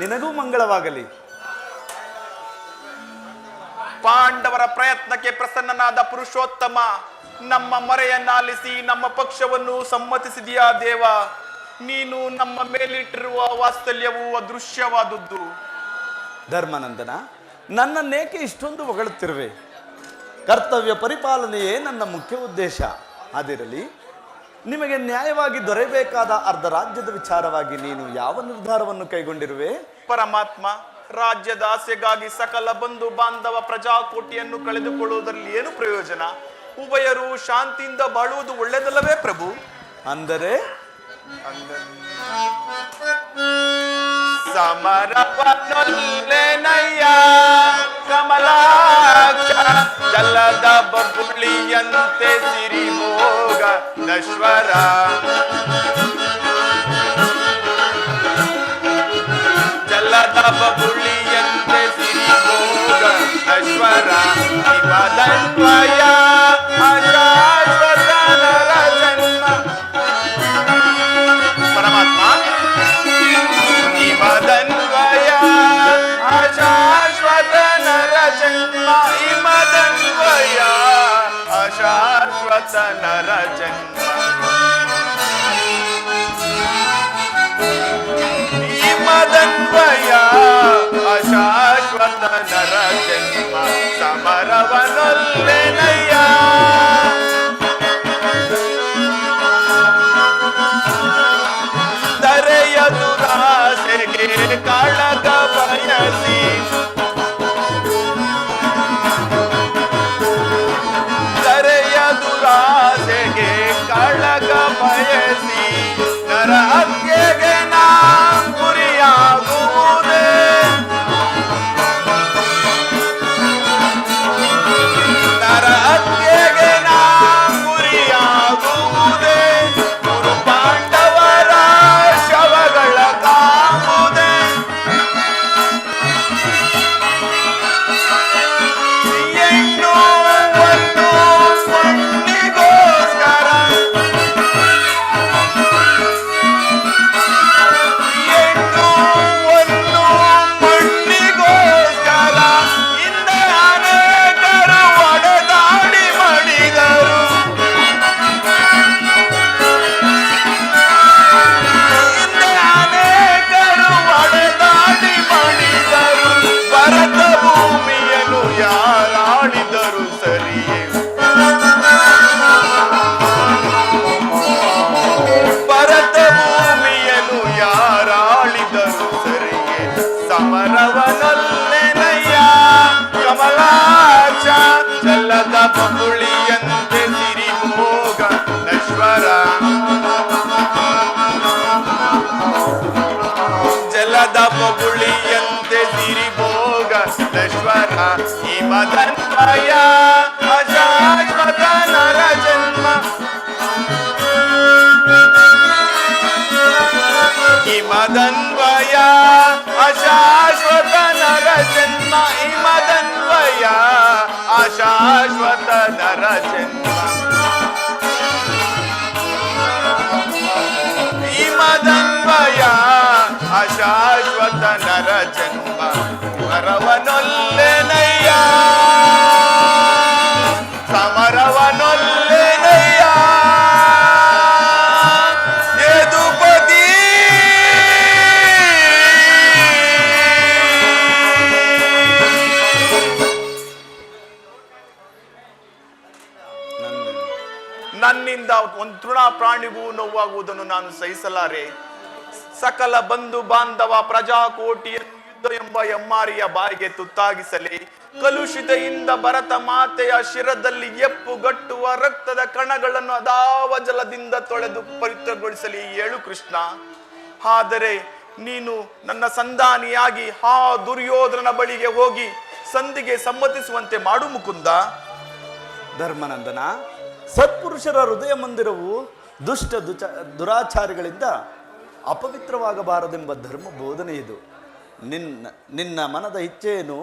ನಿನಗೂ ಮಂಗಳವಾಗಲಿ. ಪಾಂಡವರ ಪ್ರಯತ್ನಕ್ಕೆ ಪ್ರಸನ್ನನಾದ ಪುರುಷೋತ್ತಮ, ನಮ್ಮ ಮೊರೆಯನ್ನಾಲಿಸಿ ನಮ್ಮ ಪಕ್ಷವನ್ನು ಸಮ್ಮತಿಸಿದೆಯಾ ದೇವ? ನೀನು ನಮ್ಮ ಮೇಲಿಟ್ಟಿರುವ ವಾತ್ಸಲ್ಯವು ಅದೃಶ್ಯವಾದದ್ದು. ಧರ್ಮನಂದನ, ನನ್ನನ್ನೇಕೆ ಇಷ್ಟೊಂದು ಹೊಗಳುತ್ತಿರುವೆ? ಕರ್ತವ್ಯ ಪರಿಪಾಲನೆಯೇ ನನ್ನ ಮುಖ್ಯ ಉದ್ದೇಶ. ಅದಿರಲಿ, ನಿಮಗೆ ನ್ಯಾಯವಾಗಿ ದೊರೆಯಬೇಕಾದ ಅರ್ಧ ರಾಜ್ಯದ ವಿಚಾರವಾಗಿ ನೀನು ಯಾವ ನಿರ್ಧಾರವನ್ನು ಕೈಗೊಂಡಿರುವೆ? ಪರಮಾತ್ಮ, ರಾಜ್ಯದ ಆಸೆಗಾಗಿ ಸಕಲ ಬಂಧು ಬಾಂಧವ ಪ್ರಜಾಕೋಟಿಯನ್ನು ಕಳೆದುಕೊಳ್ಳುವುದರಲ್ಲಿ ಏನು ಪ್ರಯೋಜನ? ಉಭಯರು ಶಾಂತಿಯಿಂದ ಬಾಳುವುದು ಒಳ್ಳೆಯದಲ್ಲವೇ ಪ್ರಭು? ಅಂದರೆ ಸಮರವನೊಲ್ಲೆನಯ್ಯ ಕಮಲಾಕ್ಷ, ಜಲದ ಬಬುಳಿಯಂತೆ ಸಿರಿಮೋಗ ನಶ್ವರ. ಬಬುಳಿಯಂತೆ ಸಿರಿಭೋಗ ನಶ್ವರ ನಿಮದನ್ವಯ ಅಶಾಶ್ವತ ನರ ಜನ್ಮ ಪರಮಾತ್ಮ ನಿಮದನ್ವಯ ಅಶಾಶ್ವತ ನರ ಜನ್ಮ ಇಮದನ್ವಯ ಅಶಾಶ್ವತ ನರ ಜನ್ಮ ಮದನ್ವಯ ಅಶಾಶ್ವತ ನರ ಜನ್ಮ ಸಮರವನೊಲ್ಲೆನಯ್ಯ ದರೆಯ ದುರಾಸೆಗೆ ಕಾಳಗ ಬಯಸಿ ದರೆಯ ದುರಾಸೆಗೆ ಕಾಳಗ ಬಯಸಿ ನರ ಹತ್ಯೆಗೆ ನಾ ಗುರಿಯಾಗುವುದೇ ನರ ಹತ್ಯೆಗೆ ನಾ ಗುರಿಯಾಗುವುದೇ ಗುರು ಪಾಂಡವರ ಶವಗಳ ಕಾಮುದೇ ಹೆಣ್ಣು ಒಂದು ಮಣ್ಣಿಗೋಸ್ಕರ ಹೆಣ್ಣು ಒಂದು ಮಣ್ಣಿಗೋಸ್ಕರ ಹಿಂದೆ ಅನೇಕರು ಒಡೆದಾಡಿ ಮಡಿದರು ಹಿಂದೆ ಅನೇಕರು ಒಡೆದಾಡಿ ಮಡಿದರು ಭರತ ಭೂಮಿಯನ್ನು ಯಾರಾಳಿದರು ಸರಿಯೇ ಭರತ ಭೂಮಿಯನ್ನು ಯಾರಾಳಿದರು ಸರಿಯೇ ಸಮರವನಲ್ಲೆನಯ್ಯ ಕಮಲಾಚ ಚಲ್ಲದ ಬಬುಳಿಯಂತೆ ಸಿರಿಭೋಗ ನಶ್ವರ ಜಲದ ಬಬುಳಿಯಂತೆ ಸಿರಿಭೋಗ ನಶ್ವರ ಈ ಮದನ್ವಯ ಅಶಾಶ್ವತ ನರ ಜನ್ಮ ಈ ಮದನ್ವಯ ಅಶಾಶ್ವತ ನರ ಜನ್ಮ ಈ ಮದನ್ವಯ ಅಶಾಶ್ವತ ನರ ಜನ್ಮ ಈ ಮದನ್ವಯ ಅಶಾಶ್ವತ ನರ ಜನ್ಮ ಸಮರವನೊಲ್ಲೆನಯ್ಯ ಸಮರವನೊಲ್ಲೆನಯ್ಯ ಯದುಪತಿ ನನ್ನಿಂದ ಒಂದು ತೃಣ ಪ್ರಾಣಿಗೂ ನೋವಾಗುವುದನ್ನು ನಾನು ಸಹಿಸಲಾರೆ. ಸಕಲ ಬಂಧು ಬಾಂಧವ ಪ್ರಜಾಕೋಟಿಯನ್ನು ಯುದ್ಧ ಎಂಬ ಎಮ್ಮಾರಿಯ ಬಾಯಿಗೆ ತುತ್ತಾಗಿಸಲಿ. ಕಲುಷಿತೆಯಿಂದ ಭರತ ಮಾತೆಯ ಶಿರದಲ್ಲಿ ಎಪ್ಪುಗಟ್ಟುವ ರಕ್ತದ ಕಣಗಳನ್ನು ಅದಾವ ಜಲದಿಂದ ತೊಳೆದು ಪವಿತ್ರಗೊಳಿಸಲಿ. ಹೇಳು ಕೃಷ್ಣ. ಆದರೆ ನೀನು ನನ್ನ ಸಂಧಾನಿಯಾಗಿ ಆ ದುರ್ಯೋಧನನ ಬಳಿಗೆ ಹೋಗಿ ಸಂಧಿಗೆ ಸಮ್ಮತಿಸುವಂತೆ ಮಾಡು ಮುಕುಂದ. ಧರ್ಮನಂದನ, ಸತ್ಪುರುಷರ ಹೃದಯ ಮಂದಿರವು ದುಷ್ಟ ದುರಾಚಾರಿಗಳಿಂದ ಅಪವಿತ್ರವಾಗಬಾರದೆಂಬ ಧರ್ಮ ಬೋಧನೆ ಇದು. ನಿನ್ನ ಮನದ ಇಚ್ಛೆಯನ್ನು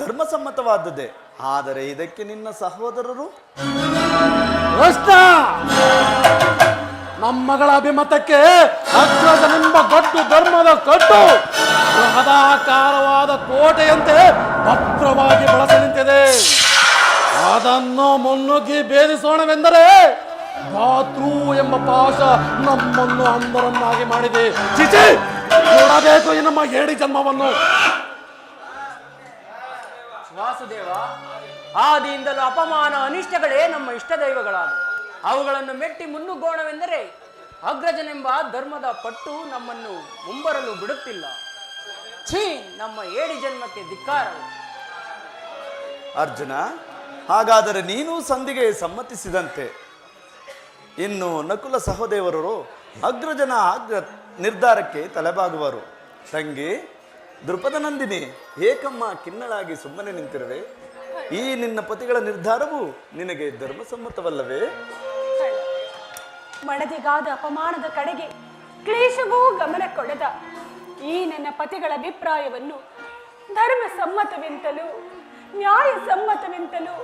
ಧರ್ಮಸಮ್ಮತವಾದದ್ದೇ. ಆದರೆ ಇದಕ್ಕೆ ನಿನ್ನ ಸಹೋದರರು ನಮ್ಮಗಳ ಅಭಿಮತಕ್ಕೆ ಅಗ್ರಜನೆಂಬ ಗಟ್ಟು ಧರ್ಮದ ಕಟ್ಟು ಬೃಹದಾಕಾರವಾದ ಕೋಟೆಯಂತೆ ಭದ್ರವಾಗಿ ಬಳಸಿ ನಿಂತಿದೆ. ಅದನ್ನು ಮುನ್ನುಗ್ಗಿ ಭೇದಿಸೋಣವೆಂದರೆ ಭಾತೃ ಎಂಬ ಪಾಶ ನಮ್ಮನ್ನು ಅಂಧರನ್ನಾಗಿ ಮಾಡಿದೆ. ಚಿಚಿ, ನೋಡಬೇಕು ಈ ನಮ್ಮ ಏಡಿ ಜನ್ಮವನ್ನು. ವಾಸುದೇವ, ಆದಿಯಿಂದಲೂ ಅಪಮಾನ ಅನಿಷ್ಟಗಳೇ ನಮ್ಮ ಇಷ್ಟ ದೈವಗಳಾದ. ಅವುಗಳನ್ನು ಮೆಟ್ಟಿ ಮುನ್ನುಗ್ಗೋಣವೆಂದರೆ ಅಗ್ರಜನೆಂಬ ಧರ್ಮದ ಪಟ್ಟು ನಮ್ಮನ್ನು ಮುಂಬರಲು ಬಿಡುತ್ತಿಲ್ಲ. ಛೀ, ನಮ್ಮ ಏಡಿ ಜನ್ಮಕ್ಕೆ ಧಿಕ್ಕಾರವು. ಅರ್ಜುನ, ಹಾಗಾದರೆ ನೀನು ಸಂಧಿಗೆ ಸಮ್ಮತಿಸಿದಂತೆ ಇನ್ನು ನಕುಲ ಸಹೋದರರು ಅಗ್ರಜನ ನಿರ್ಧಾರಕ್ಕೆ ತಲೆಬಾಗುವರು. ತಂಗಿ ದೃಪದ ನಂದಿನಿ, ಏಕಮ್ಮ ಕಿನ್ನಳಾಗಿ ಸುಮ್ಮನೆ ನಿಂತಿರುವೆ. ಈ ನಿನ್ನ ಪತಿಗಳ ನಿರ್ಧಾರವು ನಿನಗೆ ಧರ್ಮಸಮ್ಮತವಲ್ಲವೇ? ಮಡದಿಗಾದ ಅಪಮಾನದ ಕಡೆಗೆ ಕ್ಲೇಶವೂ ಗಮನ ಕೊಡದ ಈ ನನ್ನ ಪತಿಗಳ ಅಭಿಪ್ರಾಯವನ್ನು ಧರ್ಮ ಸಮ್ಮತವೆಂತಲೂ ನ್ಯಾಯ ಸಮ್ಮತವೆಂತಲೂ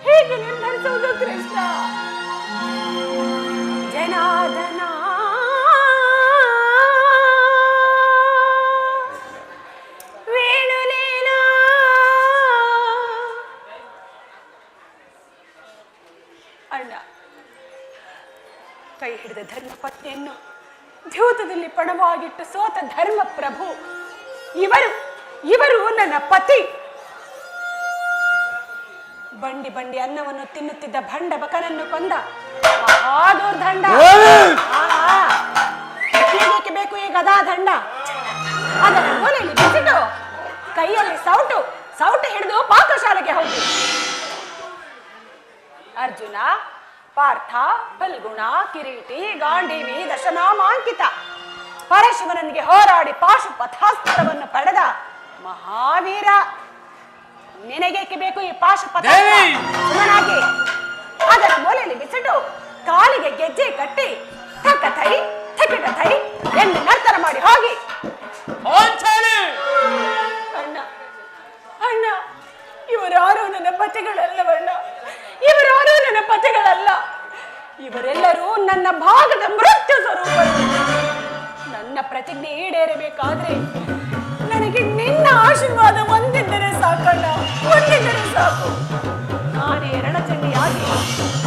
ಹೇಗೆ ನಿರ್ಧರಿಸುವುದು ಕೃಷ್ಣ? ಜನಾರ್ದನ ವೇಣುಲೀಲ ಅಣ್ಣ, ಕೈ ಹಿಡಿದ ಧರ್ಮ ಪತ್ನಿಯನ್ನು ದ್ಯೂತದಲ್ಲಿ ಪಣವಾಗಿಟ್ಟು ಸೋತ ಧರ್ಮ ಪ್ರಭು ಇವರು ನನ್ನ ಪತಿ. ಬಂಡಿ ಬಂಡಿ ಅನ್ನವನ್ನು ತಿನ್ನುತ್ತಿದ್ದ ಭಂಡ ಬಕನನ್ನು ಕೊಂದ ಮಹಾದೂರ್ದಂಡ. ಹೇಗೆ ಬೇಕು ಈ ಗದಾ ದಂಡ? ಅದರ ಮೂಲೆಯಲ್ಲಿ ಬಿಸಿಟು, ಕೈಯಲ್ಲಿ ಸೌಟು ಹಿಡಿದು ಪಾಕಶಾಲೆಗೆ ಹೋಗಿ. ಅರ್ಜುನ, ಪಾರ್ಥ, ಫಲ್ಗುಣ, ಕಿರೀಟಿ, ಗಾಂಡೀವಿ, ದಶನಾಮಾಂಕಿತ ಪರಶಿವನಿಗೆ ಹೋರಾಡಿ ಪಾಶುಪಥಾಸ್ತ್ರವನ್ನು ಪಡೆದ ಮಹಾವೀರ. ನಿನಗೇಕೆ ಬೇಕು ಈ ಪಾಶುಪಥಾಸ್ತ್ರ? ಸುಮ್ಮನಾಗಿ ಅದರ ಮೂಲೆಯಲ್ಲಿ ಬಿಸಿಟು, ಕಾಲಿಗೆ ಗೆಜ್ಜೆ ಕಟ್ಟಿ ಥಕ ಥೈ ಥಕಿಟ ಥೈ ಎಂದು ನರ್ತನ ಮಾಡಿ ಹೋಗಿ. ಅಣ್ಣ ಅಣ್ಣ, ಇವರಾರು ನನ್ನ ಪತಿಗಳಲ್ಲವಣ್ಣ, ಇವರಾರು ನನ್ನ ಪತಿಗಳಲ್ಲ. ಇವರೆಲ್ಲರೂ ನನ್ನ ಭಾಗದ ಮೃತ್ಯು ಸ್ವರೂಪರು. ನನ್ನ ಪ್ರತಿಜ್ಞೆ ಈಡೇರಬೇಕಾದ್ರೆ ನನಗೆ ನಿನ್ನ ಆಶೀರ್ವಾದ ಒಂದಿದ್ದರೆ ಸಾಕಣ್ಣ, ಒಂದಿದ್ದರೆ ಸಾಕು. ನಾನೇ ರಣಚಂಡಿಯಾಗಿ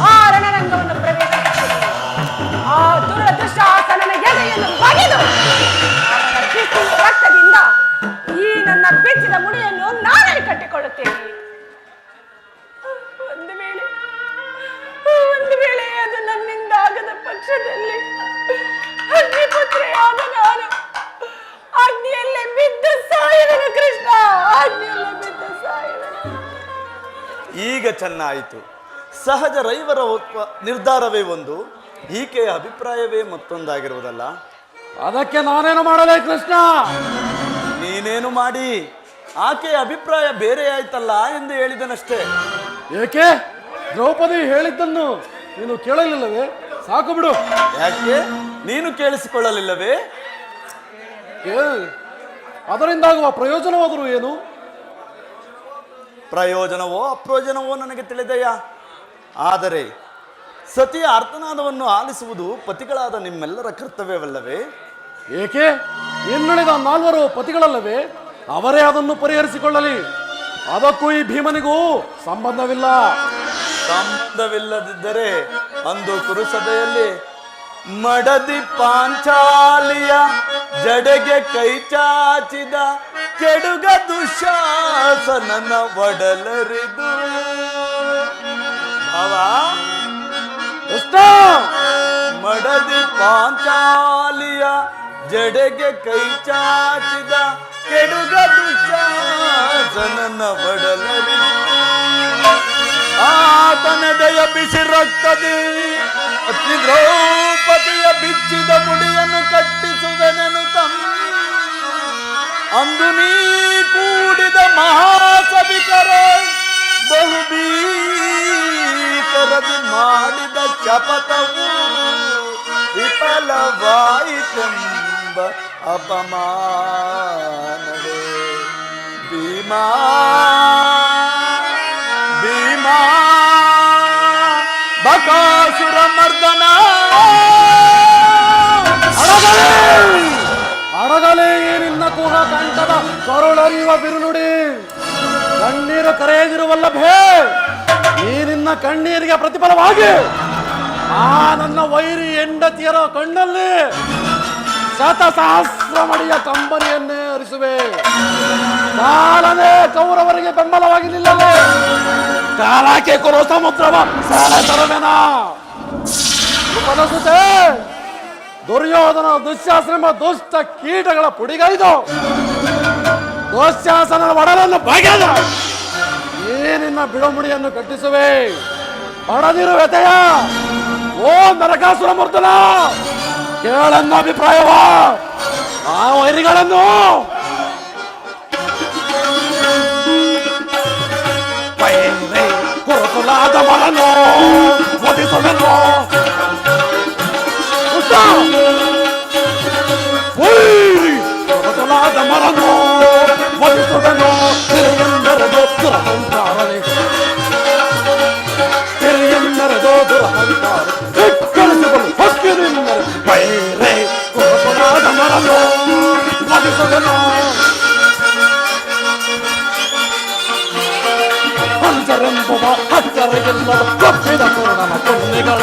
ಆ ರಣರಂಗವನ್ನು ಪ್ರವೇಶಿಸುತ್ತೇನೆ. ಆ ದುರದೃಷ್ಟಾಸನನ ಎದೆಯನ್ನು ಬಗೆದು ಅವನ ಕಿಸಿಯ ರಕ್ತದಿಂದ ಈ ನನ್ನ ಬೆಚ್ಚಿದ ಮುಡಿಯನ್ನು ನಾನೇ ಕಟ್ಟಿಕೊಳ್ಳುತ್ತೇನೆ. ಒಂದು ವೇಳೆ ಅದು ನನ್ನಿಂದ ಆಗದ ಪಕ್ಷದಲ್ಲಿ ಅಗ್ನಿಪುತ್ರೆಯಾದ ನಾನು ಅಗ್ನಿಯಲ್ಲೇ ಬಿದ್ದು ಸಾಯುವೆನು ಕೃಷ್ಣ, ಅಗ್ನಿಯಲ್ಲೇ ಬಿದ್ದು ಸಾಯುವೆನು. ಈಗ ಚೆನ್ನಾಯಿತು. ಸಹಜ ರೈವರ ನಿರ್ಧಾರವೇ ಒಂದು, ಈಕೆಯ ಅಭಿಪ್ರಾಯವೇ ಮತ್ತೊಂದಾಗಿರುವುದಲ್ಲ. ಅದಕ್ಕೆ ನಾನೇನು ಮಾಡಲೇ ಕೃಷ್ಣ? ನೀನೇನು ಮಾಡಿ, ಆಕೆಯ ಅಭಿಪ್ರಾಯ ಬೇರೆ ಆಯ್ತಲ್ಲ ಎಂದು ಹೇಳಿದನಷ್ಟೇ. ಏಕೆ? ದ್ರೌಪದಿ ಹೇಳಿದ್ದನ್ನು ನೀನು ಕೇಳಲಿಲ್ಲವೇ? ಸಾಕು ಬಿಡು. ಯಾಕೆ? ನೀನು ಕೇಳಿಸಿಕೊಳ್ಳಲಿಲ್ಲವೇ? ಅದರಿಂದಾಗುವ ಪ್ರಯೋಜನವಾದರೂ ಏನು? ಪ್ರಯೋಜನವೋ ಅಪ್ರಯೋಜನವೋ ನನಗೆ ತಿಳಿದೆಯಾ, ಆದರೆ ಸತಿಯ ಅರ್ಥನಾದವನ್ನು ಆಲಿಸುವುದು ಪತಿಗಳಾದ ನಿಮ್ಮೆಲ್ಲರ ಕರ್ತವ್ಯವಲ್ಲವೇ? ಏಕೆ? ಇನ್ನುಳಿದ 4 ಪತಿಗಳಲ್ಲವೇ? ಅವರೇ ಅದನ್ನು ಪರಿಹರಿಸಿಕೊಳ್ಳಲಿ. ಅದಕ್ಕೂ ಈ ಭೀಮನಿಗೂ ಸಂಬಂಧವಿಲ್ಲ. ಸಂಬಂಧವಿಲ್ಲದಿದ್ದರೆ ಅಂದು ಕುರುಸಭೆಯಲ್ಲಿ ಮಡದಿ ಪಾಂಚಾಲಿಯ ಜಡೆಗೆ ಕೈ ಚಾಚಿದ ಕೆಡುಗ ದುಶಾಸನನ ಒಡಲರಿದು ಮಡದಿ ಪಾಂಚಾಲಿಯ ಜಡೆಗೆ ಕೈ ಚಾಚಿದ ಕೆಡುಗ ದುಶಾಸನನ ಒಡಲರಿದು ಆತನದೆಯ ಬಿಸಿ ರಕ್ತದಿ ಅತಿ ದ್ರೌಪದಿಯ ಬಿಚ್ಚಿದ ಮುಡಿಯನ್ನು ಕಟ್ಟಿಸುವೆನೆನು ಅಂದು ನೀ ಕೂಡಿದ ಮಹಾಸಭಿಕರ ಬಹುಬೀಕರದಿ ಮಾಡಿದ ಶಪಥವು ವಿಫಲವಾಯಿತೆಂಬ ಅಪಮಾನವೇ. ಭೀಮಾ ಬಕಾಸುರ ಮರ್ದನ ಅಡಗಲೇ ನಿನ್ನ ಕೂಗ ಕಂಠದ ಕರುಳರಿಯುವ ಬಿರುನುಡಿ. ಕಣ್ಣೀರು ಕರೆಯದಿರುವಲ್ಲ ಭೇ, ಈ ನಿನ್ನ ಕಣ್ಣೀರಿಗೆ ಪ್ರತಿಫಲವಾಗಿ ಆ ನನ್ನ ವೈರಿ ಹೆಂಡತಿಯರ ಕಣ್ಣಲ್ಲಿ ಶತಸಹಸ್ರ ಮಡಿಯ ಕಂಬನಿಯನ್ನೇ ಹರಿಸುವೆ. ಕಾಲನೇ ಕೌರವರಿಗೆ ಬೆಂಬಲವಾಗಿ ನಿಲ್ಲಲೇ, ಕಾಲಕ್ಕೆ ಕೊರೋ ಸಮುದ್ರವ ಸಾಲೆ ತರುವೆನ. ಸುತೆ ದುರ್ಯೋಧನ ದುಶ್ಯಾಸನೆಂಬ ದುಷ್ಟ ಕೀಟಗಳ ಪುಡಿಗೈದು ದುಶ್ಯಾಸನ ಒಡಲನ್ನು ಬಗೆದ ಈ ನಿನ್ನ ಬಿಡುಮುಡಿಯನ್ನು ಕಟ್ಟಿಸುವೆ. ಪಡದಿರು ವ್ಯತೆಯ ಓ ನರಕಾಸುರ ಮರ್ದನ, ಕೇಳನ್ನ ಅಭಿಪ್ರಾಯವ ಆ ವೈರಿಗಳನ್ನು ಕೊರಕಲಾದ ಮರನು ಒದಿಸುವೆನು. ವೈರಿ ಕೊರಕಲಾದ ವಧಿಸುವೆನು ಅನುಜರೆಂಬುವ ಅಕ್ಕರೆಗೆಲ್ಲವ ಕಪ್ಪಿದ ಪೂರ್ಣನ ಕೊನ್ನೆಗಳ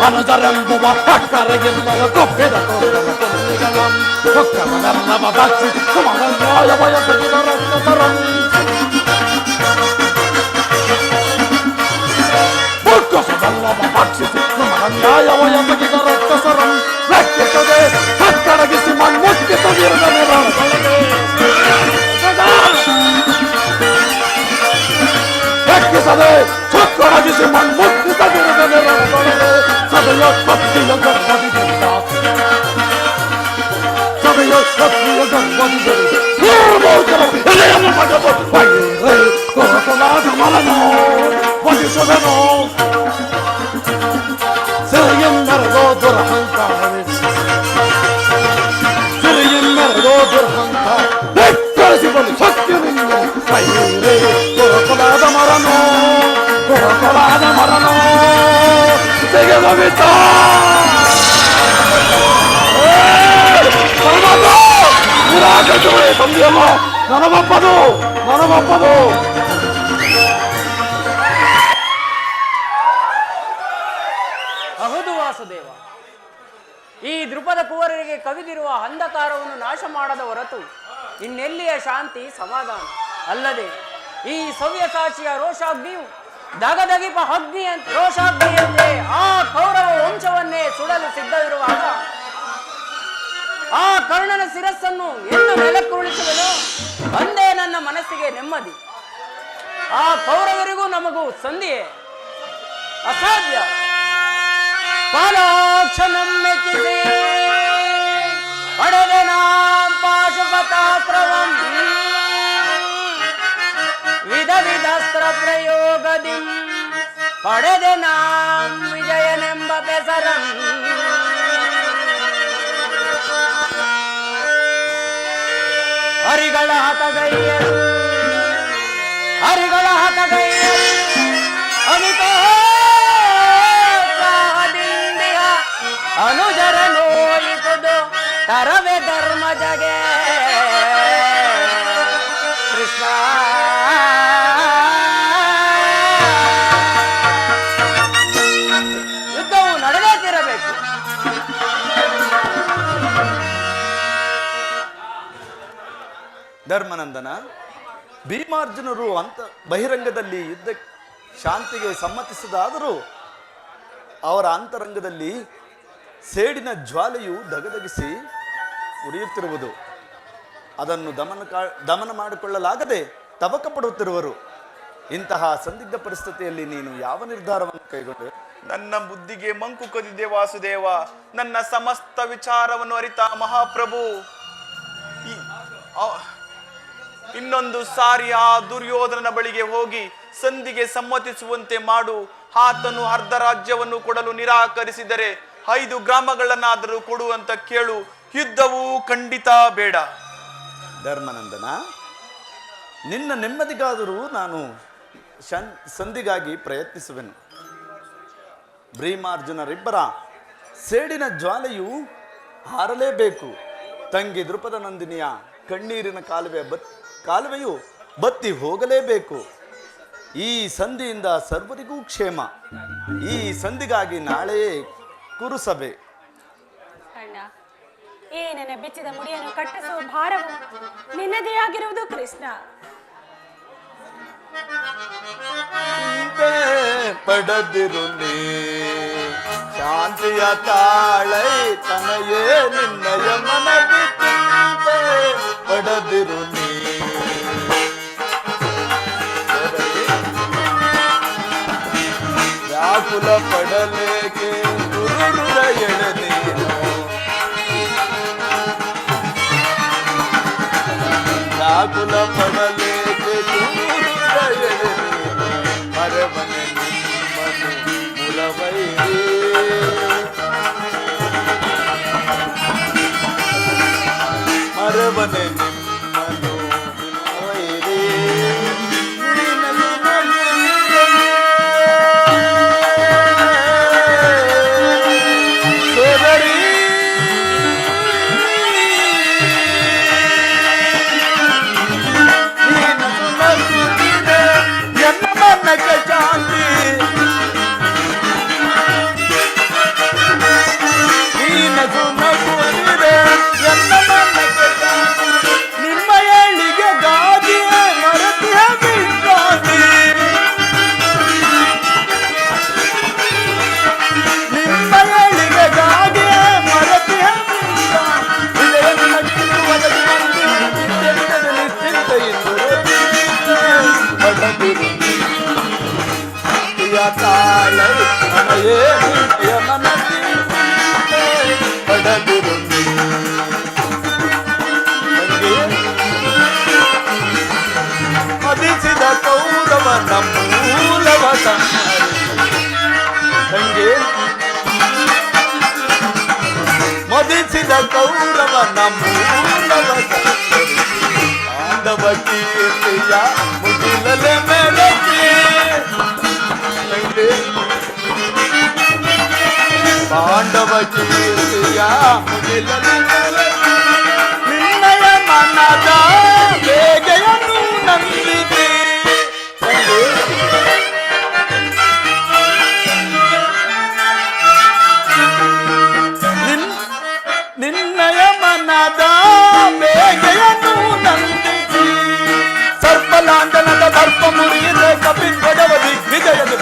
ಅನುಜರೆಂಬುವ ಅಕ್ಕರೆಗೆಲ್ಲವ ಕಪ್ಪಿದ ಪೂರ್ಣನ ಕೊನ್ನೆಗಳ ಒಕ್ಕರನೆಲ್ಲವ ಭಕ್ಷಿ ಸುಮಗನ್ಯಾಯ ಬಯಸಿದ ರಕ್ತಸರಂ ಒಕ್ಕಸದಲ್ಲವ ಭಕ್ಷಿಸಿ ಸುಮಗನ್ಯಾಯ ಬಯಸಿದ ರಕ್ತಸರಂ ಲೆಕ್ಕಿಸದೆ ಹಕ್ಕಡಗಿಸಿ ಮಣ್ಣುಕ್ಕಿತ ವೀರದ ನಿರಾಳದೊಳಗೆ ಲೆಕ್ಕಿಸದೆ ಹಕ್ಕಡಗಿಸಿ ಮಣ್ಣುಕ್ಕಿತ ವೀರದ ನಿರಾಳದೊಳಗೆ ಸದೆಯ ಕತ್ತಿಯ ಗರ್ಭದಿಂದ ಸದೆಯ ಕತ್ತಿಯ ಗರ್ಭದಿಂದ ಎಲೆಯನ್ನು ಮಗದು ಬೈರೆ ಕೋಕಲಾದ ಮಲನು ವಧಿಸುವೆನು ಸಿರಿಯೆಂದರಗೋ ದುರಹಂಕಾರವೇ ಸಿರಿಯೆಂದರಗೋ ದುರಹಂಕಾರ ಬೆಕ್ಕರಿಸಿಕೊಂಡು ಸತ್ಯನಿಂದ ಬೈರೆ ಕೋಕಲಾದ ಮರನು ತೆಗೆದವಿತ ನಿರಾಕರಿಸುವೆ ತಂದೆಯಮ್ಮ ನನಗೊಪ್ಪದು ಹೌದು ವಾಸುದೇವ, ಈ ದೃಪದ ಕುವರರಿಗೆ ಕವಿದಿರುವ ಅಂಧಕಾರವನ್ನು ನಾಶ ಮಾಡದ ಹೊರತು ಇನ್ನೆಲ್ಲಿಯ ಶಾಂತಿ ಸಮಾಧಾನ. ಅಲ್ಲದೆ ಈ ಸವ್ಯಸಾಚಿಯ ರೋಷಾಗ್ನಿಯು ದಗದಗಿಪ ರೋಷಾಗ್ನಿಯಂತೆ ಆ ಕೌರವ ವಂಶವನ್ನೇ ಸುಡಲು ಸಿದ್ಧವಿರುವಾಗ ಆ ಕರ್ಣನ ಶಿರಸ್ಸನ್ನು ಎಂದು ನೆಲಕ್ಕುರುಳಿಸುವೆನು, ಅಂದೇ ನನ್ನ ಮನಸ್ಸಿಗೆ ನೆಮ್ಮದಿ. ಆ ಕೌರವರಿಗೂ ನಮಗೂ ಸಂಧಿಯೇ ಅಸಾಧ್ಯ. ಪಾಲಾಕ್ಷಣಂ ಮೆಚ್ಚಿಸಿ ಪಡೆದೆ ನಾಂ ಪಾಶುಪತಾಸ್ತ್ರವಂ ವಿಧ ವಿಧಾಸ್ತ್ರ ಪ್ರಯೋಗದಿ ಪಡೆದೆ ನಾಂ ವಿಜಯನೆಂಬ ಬೆಸರಂ. ಹರಿಗಳ ಹತಗೈಯರು ಅಮಿತೋತ್ಸಾಹದಿಂದಿಯ ಅನುಜರ ನೋಯಿಸುವುದು ತರವೆ ಧರ್ಮ ಜಗೆ ಕೃಷ್ಣ. ಯುದ್ಧವು ನಡೆದೇತಿರಬೇಕು. ಧರ್ಮನಂದನ, ಭೀಮಾರ್ಜುನರು ಬಹಿರಂಗದಲ್ಲಿ ಯುದ್ಧ ಶಾಂತಿಗೆ ಸಮ್ಮತಿಸದಾದರೂ ಅವರ ಅಂತರಂಗದಲ್ಲಿ ಸೇಡಿನ ಜ್ವಾಲೆಯು ದಗದಗಿಸಿ ಉರಿಯುತ್ತಿರುವುದು. ಅದನ್ನು ದಮನ ಮಾಡಿಕೊಳ್ಳಲಾಗದೆ ತವಕ ಪಡುತ್ತಿರುವರು. ಇಂತಹ ಸಂದಿಗ್ಧ ಪರಿಸ್ಥಿತಿಯಲ್ಲಿ ನೀನು ಯಾವ ನಿರ್ಧಾರವನ್ನು ಕೈಗೊಂಡೆ? ನನ್ನ ಬುದ್ಧಿಗೆ ಮಂಕು ಕದಿದೆ ವಾಸುದೇವ. ನನ್ನ ಸಮಸ್ತ ವಿಚಾರವನ್ನು ಅರಿತ ಮಹಾಪ್ರಭು ಇನ್ನೊಂದು ಸಾರಿ ಆ ದುರ್ಯೋಧನನ ಬಳಿಗೆ ಹೋಗಿ ಸಂಧಿಗೆ ಸಮ್ಮತಿಸುವಂತೆ ಮಾಡು. ಆತನು ಅರ್ಧ ರಾಜ್ಯವನ್ನು ಕೊಡಲು ನಿರಾಕರಿಸಿದರೆ 5 ಗ್ರಾಮಗಳನ್ನಾದರೂ ಕೊಡು ಅಂತ ಕೇಳು. ಯುದ್ಧವು ಖಂಡಿತ ಬೇಡ. ಧರ್ಮನಂದನ, ನಿನ್ನ ನೆಮ್ಮದಿಗಾದರೂ ನಾನು ಸಂಧಿಗಾಗಿ ಪ್ರಯತ್ನಿಸುವೆನು. ಭೀಮಾರ್ಜುನರಿಬ್ಬರ ಸೇಡಿನ ಜ್ವಾಲೆಯು ಹಾರಲೇಬೇಕು. ತಂಗಿ ದೃಪದ ನಂದಿನಿಯ ಕಣ್ಣೀರಿನ ಕಾಲುವೆಯು ಬತ್ತಿ ಹೋಗಲೇಬೇಕು. ಈ ಸಂಧಿಯಿಂದ ಸರ್ವರಿಗೂ ಕ್ಷೇಮ. ಈ ಸಂಧಿಗಾಗಿ ನಾಳೆಯೇ ಕುರುಸಭೆ. ಅಣ್ಣ, ಈ ನನ್ನ ಬಿಚ್ಚಿದ ಮುಡಿಯನ್ನು ಕಟ್ಟಿಸುವ ಭಾರವು ನಿನ್ನದೇ ಆಗಿರುವುದು ಕೃಷ್ಣ. ಪಡೆದಿರು ನೀ ಶಾಂತಿಯ ತಾಳೈ ತನಯೇ ನಿನ್ನಯ ಮನದಿ ಪಡೆದಿರು ನೀ. ವ್ಯಾಕುಲ ಪಡಲೇಕೆ ಗುರುರುರ ಎಳೆದೀನು. ವ್ಯಾಕುಲ ಪಡಲೇಕೆ ಗುರುರುರ ಎಳೆದೀನು. ಮರವನೆ ನಿಮ್ಮನು ಮುಲವೈರಿ ಕೌರವನ ಮೂಲವ ಪಾಂಡವ ಕೀರ್ತಿಯ ಮುಗಿಲಲೆ ಮೆಲಕಿ ಪಾಂಡವ ಕೀರ್ತಿಯ ಮುಗಿಲಲೆ ಮೆಲಕಿ ನಿನ್ನಯ ಮನದ ಬೇಗೆಯನ್ನು ನಂಬಿದೆ ನಿನ್ನಯ ಮನದ ಬೇಗೆಯನ್ನು ನಂಬಿಸಿ ಸರ್ಪಲಾಂಡನದ ದರ್ಪ ಮುರಿದ ಕಪಿ ಕೊಡವ ದಿಗ್ವಿಜಯದ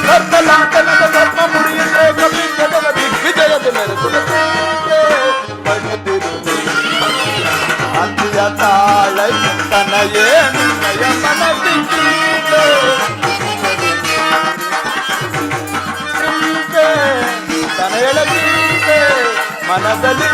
ಸರ್ಪಲಾಂಡನದ ದರ್ಪ ಮುರಿದ ಕಪಿ ಕೊಡವ ದಿಗ್ವಿಜಯದ ಶಾಂತಿಯ ತಾಳ ತನಯೇ ನಿನ್ನಯ ಮನದಿ ತನಯಳ ಮನದಲ್ಲಿ